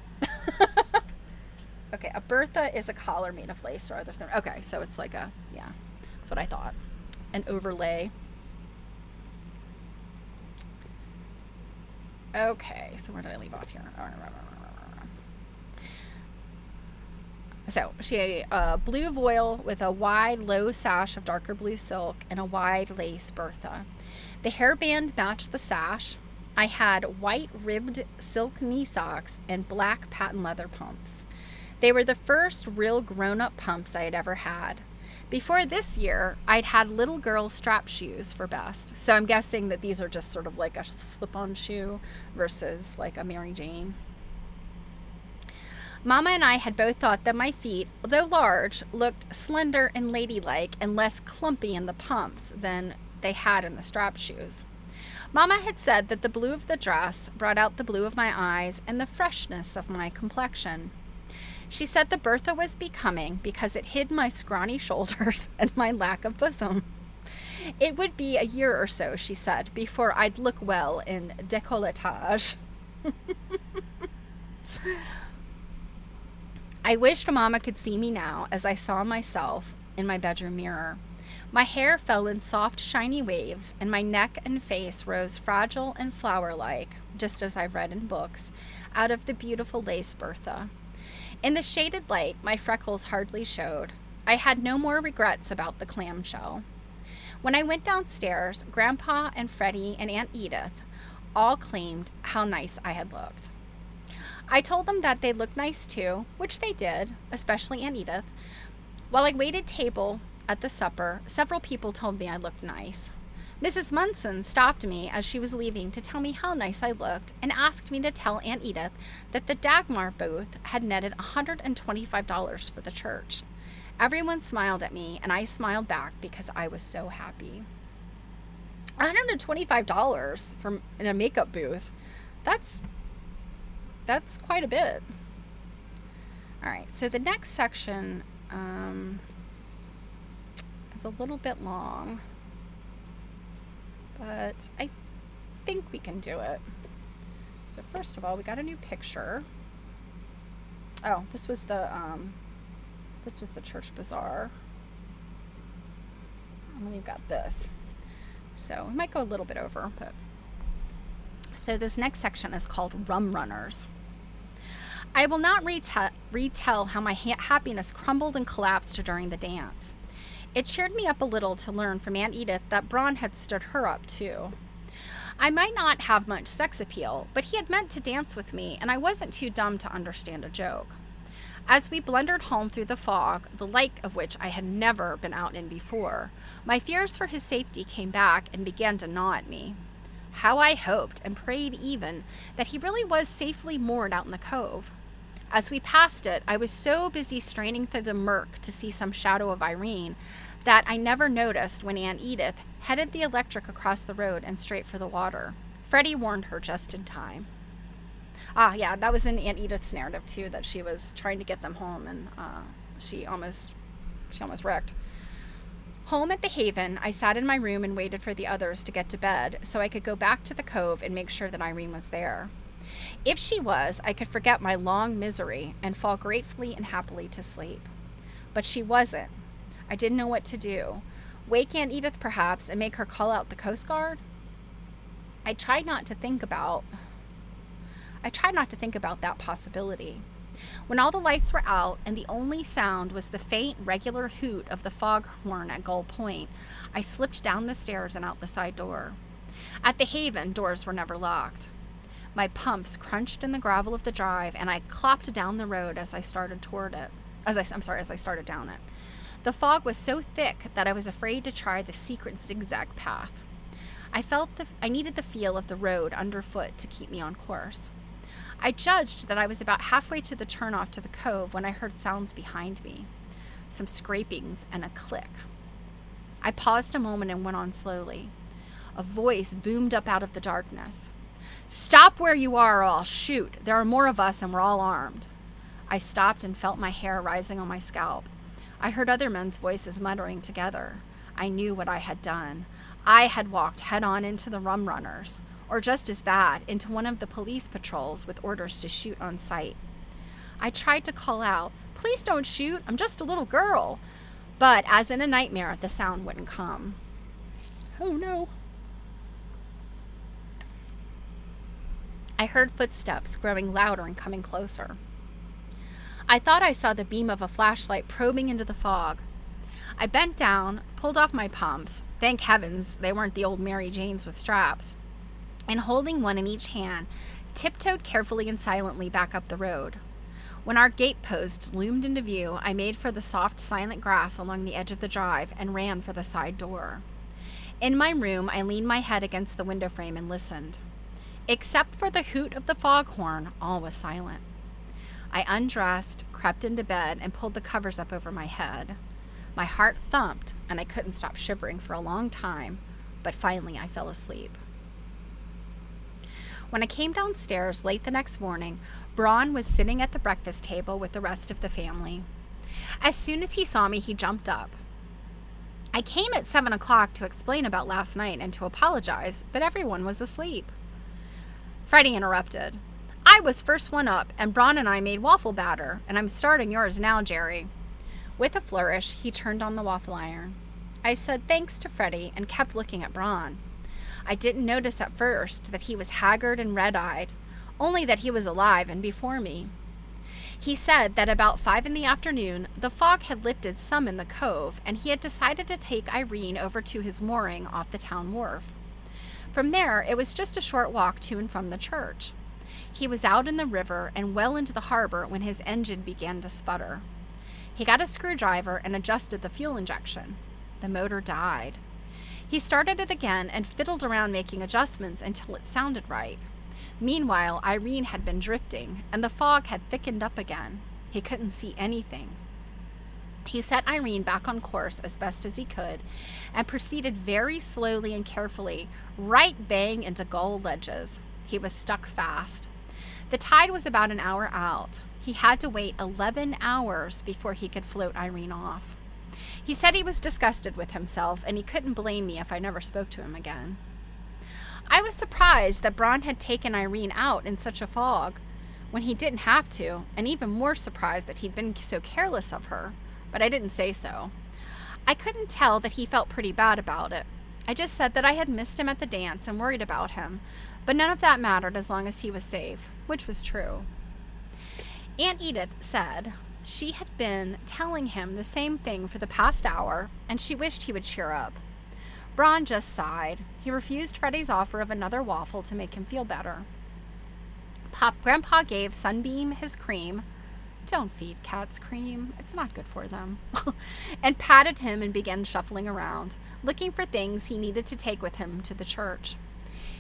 Okay, a Bertha is a collar made of lace or other thing. Okay, so it's like that's what I thought. An overlay. Okay, so where did I leave off here? So she blue voile with a wide, low sash of darker blue silk and a wide lace Bertha. The hairband matched the sash. I had white ribbed silk knee socks and black patent leather pumps. They were the first real grown-up pumps I had ever had. Before this year, I'd had little girl strap shoes for best. So I'm guessing that these are just sort of like a slip-on shoe versus like a Mary Jane. Mama and I had both thought that my feet, though large, looked slender and ladylike and less clumpy in the pumps than they had in the strap shoes. Mama had said that the blue of the dress brought out the blue of my eyes and the freshness of my complexion. She said the Bertha was becoming because it hid my scrawny shoulders and my lack of bosom. It would be a year or so, she said, before I'd look well in décolletage. I wished Mama could see me now as I saw myself in my bedroom mirror. My hair fell in soft, shiny waves, and my neck and face rose fragile and flower-like, just as I've read in books, out of the beautiful lace Bertha. In the shaded light, my freckles hardly showed. I had no more regrets about the clamshell. When I went downstairs, Grandpa and Freddie and Aunt Edith all claimed how nice I had looked. I told them that they looked nice too, which they did, especially Aunt Edith. While I waited table at the supper, several people told me I looked nice. Mrs. Munson stopped me as she was leaving to tell me how nice I looked and asked me to tell Aunt Edith that the Dagmar booth had netted $125 for the church. Everyone smiled at me, and I smiled back because I was so happy. $125 from in a makeup booth. That's quite a bit. All right, so the next section is a little bit long, but I think we can do it. So first of all, we got a new picture. Oh, this was the church bazaar. And then we've got this. So we might go a little bit over, but so this next section is called Rum Runners. I will not retell how my happiness crumbled and collapsed during the dance. It cheered me up a little to learn from Aunt Edith that Braun had stood her up too. I might not have much sex appeal, but he had meant to dance with me, and I wasn't too dumb to understand a joke. As we blundered home through the fog, the like of which I had never been out in before, my fears for his safety came back and began to gnaw at me. How I hoped and prayed even that he really was safely moored out in the cove. As we passed it, I was so busy straining through the murk to see some shadow of Irene that I never noticed when Aunt Edith headed the electric across the road and straight for the water. Freddie warned her just in time. Ah, yeah, that was in Aunt Edith's narrative too, that she was trying to get them home, and she almost wrecked. Home at the Haven, I sat in my room and waited for the others to get to bed so I could go back to the cove and make sure that Irene was there. If she was, I could forget my long misery and fall gratefully and happily to sleep. But she wasn't. I didn't know what to do. Wake Aunt Edith, perhaps, and make her call out the Coast Guard? I tried not to think about that possibility. When all the lights were out and the only sound was the faint, regular hoot of the foghorn at Gull Point, I slipped down the stairs and out the side door. At the Haven, doors were never locked. My pumps crunched in the gravel of the drive, and I clopped down the road as I started down it. The fog was so thick that I was afraid to try the secret zigzag path. I needed the feel of the road underfoot to keep me on course. I judged that I was about halfway to the turnoff to the cove when I heard sounds behind me. Some scrapings and a click. I paused a moment and went on slowly. A voice boomed up out of the darkness. "Stop where you are or I'll shoot. There are more of us and we're all armed." I stopped and felt my hair rising on my scalp. I heard other men's voices muttering together. I knew what I had done. I had walked head-on into the Rum Runners, or just as bad, into one of the police patrols with orders to shoot on sight. I tried to call out, "Please don't shoot, I'm just a little girl." But as in a nightmare, the sound wouldn't come. Oh no. I heard footsteps growing louder and coming closer. I thought I saw the beam of a flashlight probing into the fog. I bent down, pulled off my pumps, thank heavens they weren't the old Mary Janes with straps, and holding one in each hand, tiptoed carefully and silently back up the road. When our gateposts loomed into view, I made for the soft, silent grass along the edge of the drive and ran for the side door. In my room, I leaned my head against the window frame and listened. Except for the hoot of the foghorn, all was silent. I undressed, crept into bed, and pulled the covers up over my head. My heart thumped, and I couldn't stop shivering for a long time, but finally I fell asleep. When I came downstairs late the next morning, Braun was sitting at the breakfast table with the rest of the family. As soon as he saw me, he jumped up. I came at 7 o'clock to explain about last night and to apologize, but everyone was asleep. Freddie interrupted. "I was first one up, and Braun and I made waffle batter, and I'm starting yours now, Jerry." With a flourish, he turned on the waffle iron. I said thanks to Freddie and kept looking at Braun. I didn't notice at first that he was haggard and red-eyed, only that he was alive and before me. He said that about 5 in the afternoon, the fog had lifted some in the cove, and he had decided to take Irene over to his mooring off the town wharf. From there, it was just a short walk to and from the church. He was out in the river and well into the harbor when his engine began to sputter. He got a screwdriver and adjusted the fuel injection. The motor died. He started it again and fiddled around making adjustments until it sounded right. Meanwhile, Irene had been drifting, and the fog had thickened up again. He couldn't see anything. He set Irene back on course as best as he could and proceeded very slowly and carefully, right bang into gull ledges. He was stuck fast. The tide was about an hour out. He had to wait 11 hours before he could float Irene off. He said he was disgusted with himself, and he couldn't blame me if I never spoke to him again. I was surprised that Braun had taken Irene out in such a fog when he didn't have to, and even more surprised that he'd been so careless of her, but I didn't say so. I couldn't tell that he felt pretty bad about it. I just said that I had missed him at the dance and worried about him, but none of that mattered as long as he was safe, which was true. Aunt Edith said she had been telling him the same thing for the past hour, and she wished he would cheer up. Braun just sighed. He refused Freddie's offer of another waffle to make him feel better. Grandpa gave Sunbeam his cream. Don't feed cats cream. It's not good for them. And patted him and began shuffling around, looking for things he needed to take with him to the church.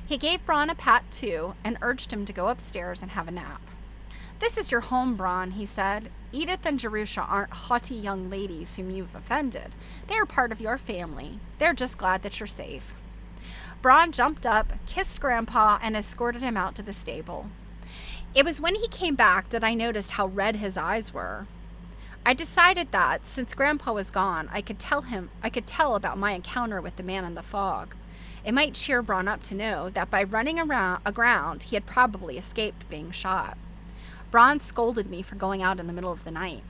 He gave Braun a pat, too, and urged him to go upstairs and have a nap. "This is your home, Braun," he said. "Edith and Jerusha aren't haughty young ladies whom you've offended. They are part of your family. They're just glad that you're safe." Braun jumped up, kissed Grandpa, and escorted him out to the stable. It was when he came back that I noticed how red his eyes were. I decided that, since Grandpa was gone, I could tell about my encounter with the man in the fog. It might cheer Braun up to know that by running aground, he had probably escaped being shot. Braun scolded me for going out in the middle of the night.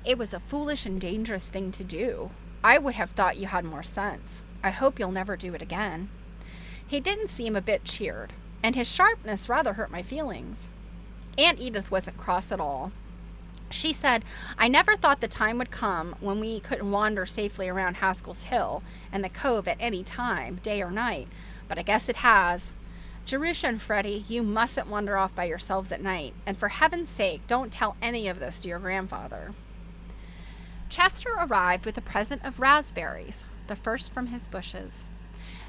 "It was a foolish and dangerous thing to do. I would have thought you had more sense. I hope you'll never do it again." He didn't seem a bit cheered, and his sharpness rather hurt my feelings. Aunt Edith wasn't cross at all. She said, "I never thought the time would come when we couldn't wander safely around Haskell's Hill and the Cove at any time, day or night, but I guess it has. Jerusha and Freddie, you mustn't wander off by yourselves at night, and for heaven's sake, don't tell any of this to your grandfather." Chester arrived with a present of raspberries, the first from his bushes.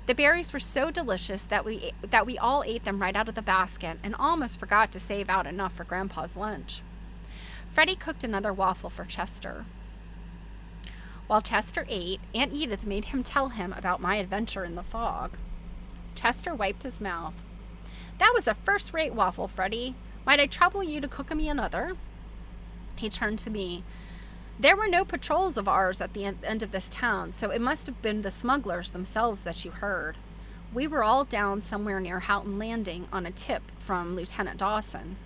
The berries were so delicious that we all ate them right out of the basket and almost forgot to save out enough for Grandpa's lunch. Freddie cooked another waffle for Chester. While Chester ate, Aunt Edith made him tell him about my adventure in the fog. Chester wiped his mouth. "That was a first-rate waffle, Freddie. Might I trouble you to cook me another?" He turned to me. "There were no patrols of ours at the end of this town, so it must have been the smugglers themselves that you heard. We were all down somewhere near Houghton Landing on a tip from Lieutenant Dawson.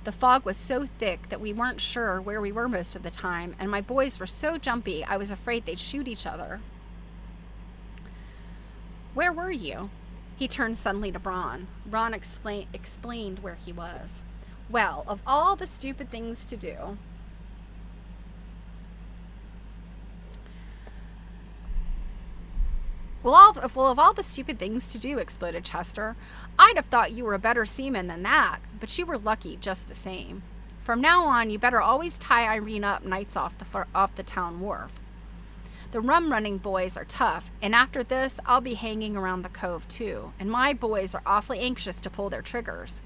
The fog was so thick that we weren't sure where we were most of the time, and my boys were so jumpy I was afraid they'd shoot each other." "Where were you?" He turned suddenly to Braun. Braun explained where he was. "Well, of all the stupid things to do..." Of all the stupid things to do, exploded Chester. "I'd have thought you were a better seaman than that, but you were lucky just the same. From now on, you better always tie Irene up nights off the town wharf. The rum-running boys are tough, and after this, I'll be hanging around the cove too, and my boys are awfully anxious to pull their triggers.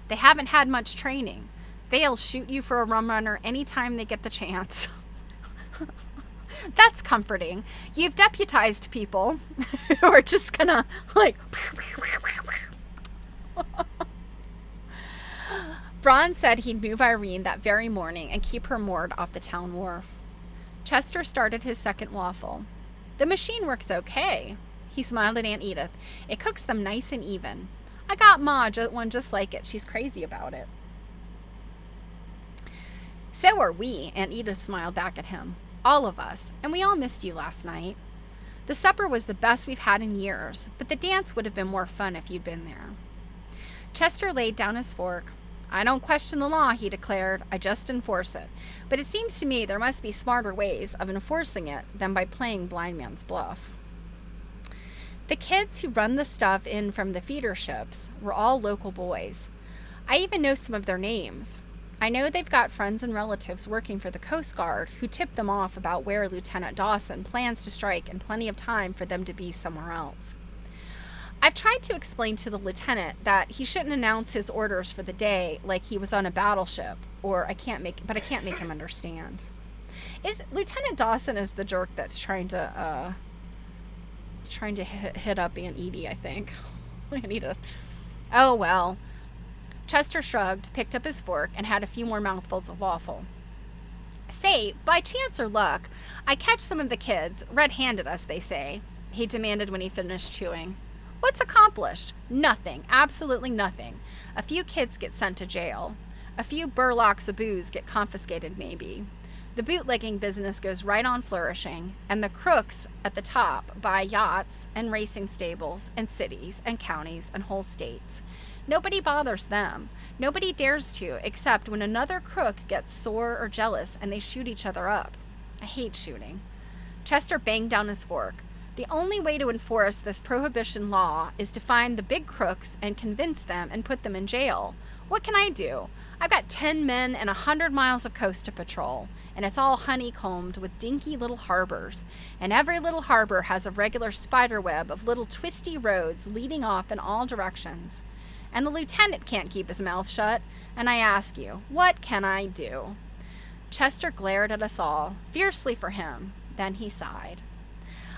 They haven't had much training. They'll shoot you for a rum-runner any time they get the chance." That's comforting. You've deputized people who are just gonna, like... Braun said he'd move Irene that very morning and keep her moored off the town wharf. Chester started his second waffle. "The machine works okay." He smiled at Aunt Edith. "It cooks them nice and even. I got Ma one just like it. She's crazy about it." "So are we," Aunt Edith smiled back at him. "All of us, and we all missed you last night. The supper was the best we've had in years, but the dance would have been more fun if you'd been there." Chester laid down his fork. "I don't question the law," he declared. "I just enforce it. But it seems to me there must be smarter ways of enforcing it than by playing blind man's bluff." The kids who run the stuff in from the feeder ships were all local boys. I even know some of their names. I know they've got friends and relatives working for the Coast Guard who tip them off about where Lieutenant Dawson plans to strike in plenty of time for them to be somewhere else. I've tried to explain to the lieutenant that he shouldn't announce his orders for the day like he was on a battleship, but I can't make him understand. Is Lieutenant Dawson is the jerk that's trying to hit up Aunt Edie, I think. I need to... Oh, well. Chester shrugged, picked up his fork, and had a few more mouthfuls of waffle. Say, by chance or luck, I catch some of the kids, red-handed as they say, he demanded when he finished chewing. What's accomplished? Nothing. Absolutely nothing. A few kids get sent to jail. A few burlocks of booze get confiscated, maybe. The bootlegging business goes right on flourishing, and the crooks at the top buy yachts and racing stables and cities and counties and whole states. Nobody bothers them. Nobody dares to, except when another crook gets sore or jealous and they shoot each other up. I hate shooting. Chester banged down his fork. The only way to enforce this prohibition law is to find the big crooks and convince them and put them in jail. What can I do? I've got 10 men and 100 miles of coast to patrol, and it's all honeycombed with dinky little harbors. And every little harbor has a regular spider web of little twisty roads leading off in all directions. And the lieutenant can't keep his mouth shut, and I ask you, what can I do? Chester glared at us all, fiercely for him. Then he sighed.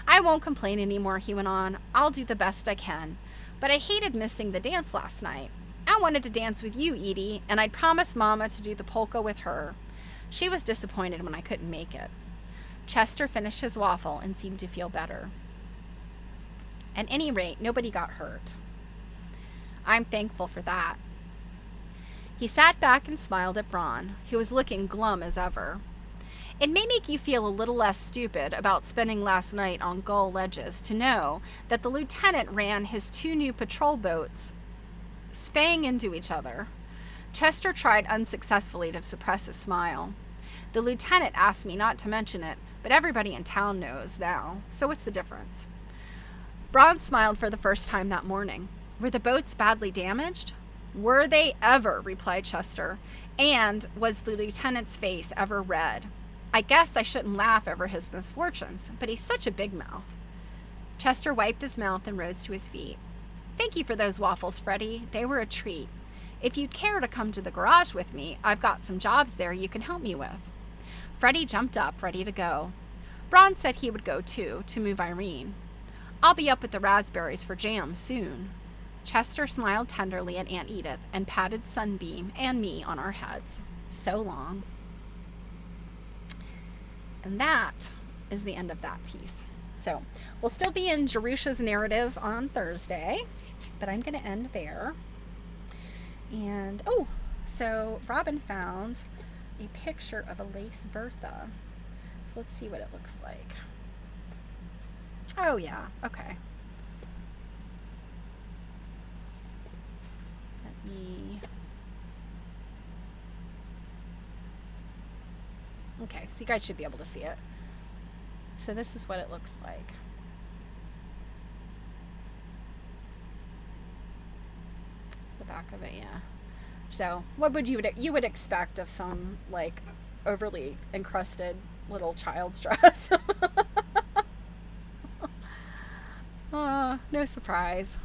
I won't complain anymore, he went on. I'll do the best I can. But I hated missing the dance last night. I wanted to dance with you, Edie, and I'd promised Mama to do the polka with her. She was disappointed when I couldn't make it. Chester finished his waffle and seemed to feel better. At any rate, nobody got hurt. I'm thankful for that. He sat back and smiled at Braun, who was looking glum as ever. It may make you feel a little less stupid about spending last night on Gull Ledges to know that the lieutenant ran his 2 new patrol boats spaying into each other. Chester tried unsuccessfully to suppress a smile. The lieutenant asked me not to mention it, but everybody in town knows now, so what's the difference? Braun smiled for the first time that morning. Were the boats badly damaged? Were they ever, replied Chester. And was the lieutenant's face ever red? I guess I shouldn't laugh over his misfortunes, but he's such a big mouth. Chester wiped his mouth and rose to his feet. Thank you for those waffles, Freddie. They were a treat. If you'd care to come to the garage with me, I've got some jobs there you can help me with. Freddie jumped up, ready to go. Braun said he would go too, to move Irene. I'll be up with the raspberries for jam soon. Chester smiled tenderly at Aunt Edith and patted Sunbeam and me on our heads. So long. And that is the end of that piece. So we'll still be in Jerusha's narrative on Thursday, but I'm going to end there. And, so Robin found a picture of a lace Bertha. So let's see what it looks like. Oh, yeah. Okay. Let me... Okay, so you guys should be able to see it. So this is what it looks like. The back of it, yeah. So what would you would expect of some like overly encrusted little child's dress? No surprise.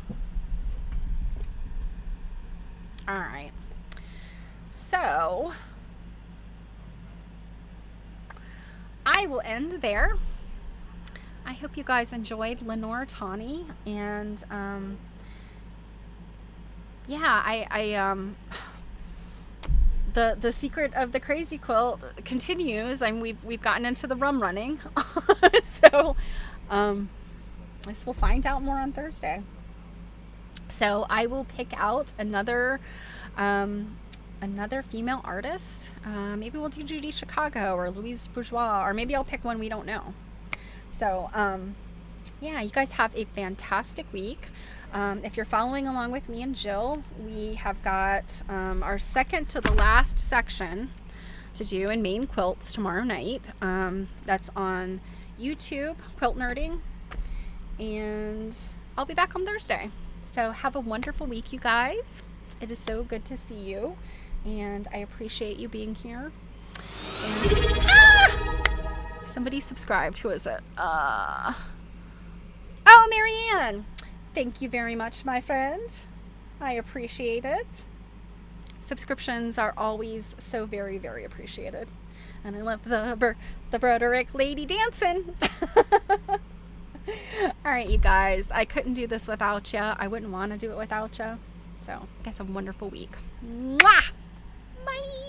All right. So I will end there. I hope you guys enjoyed Lenore Tawney, and the secret of the crazy quilt continues. We've gotten into the rum running, so I guess we'll find out more on Thursday. So I will pick out another female artist. Maybe we'll do Judy Chicago or Louise Bourgeois, or maybe I'll pick one we don't know. So, you guys have a fantastic week. If you're following along with me and Jill, we have got our second to the last section to do in Maine Quilts tomorrow night. That's on YouTube, Quilt Nerding, and I'll be back on Thursday. So have a wonderful week, you guys. It is so good to see you, and I appreciate you being here. And, somebody subscribed. Who is it? Oh, Marianne. Thank you very much, my friend. I appreciate it. Subscriptions are always so very, very appreciated. And I love the Broderick lady dancing. All right, you guys. I couldn't do this without you. I wouldn't want to do it without you. So, you guys have a wonderful week. Mwah! Bye!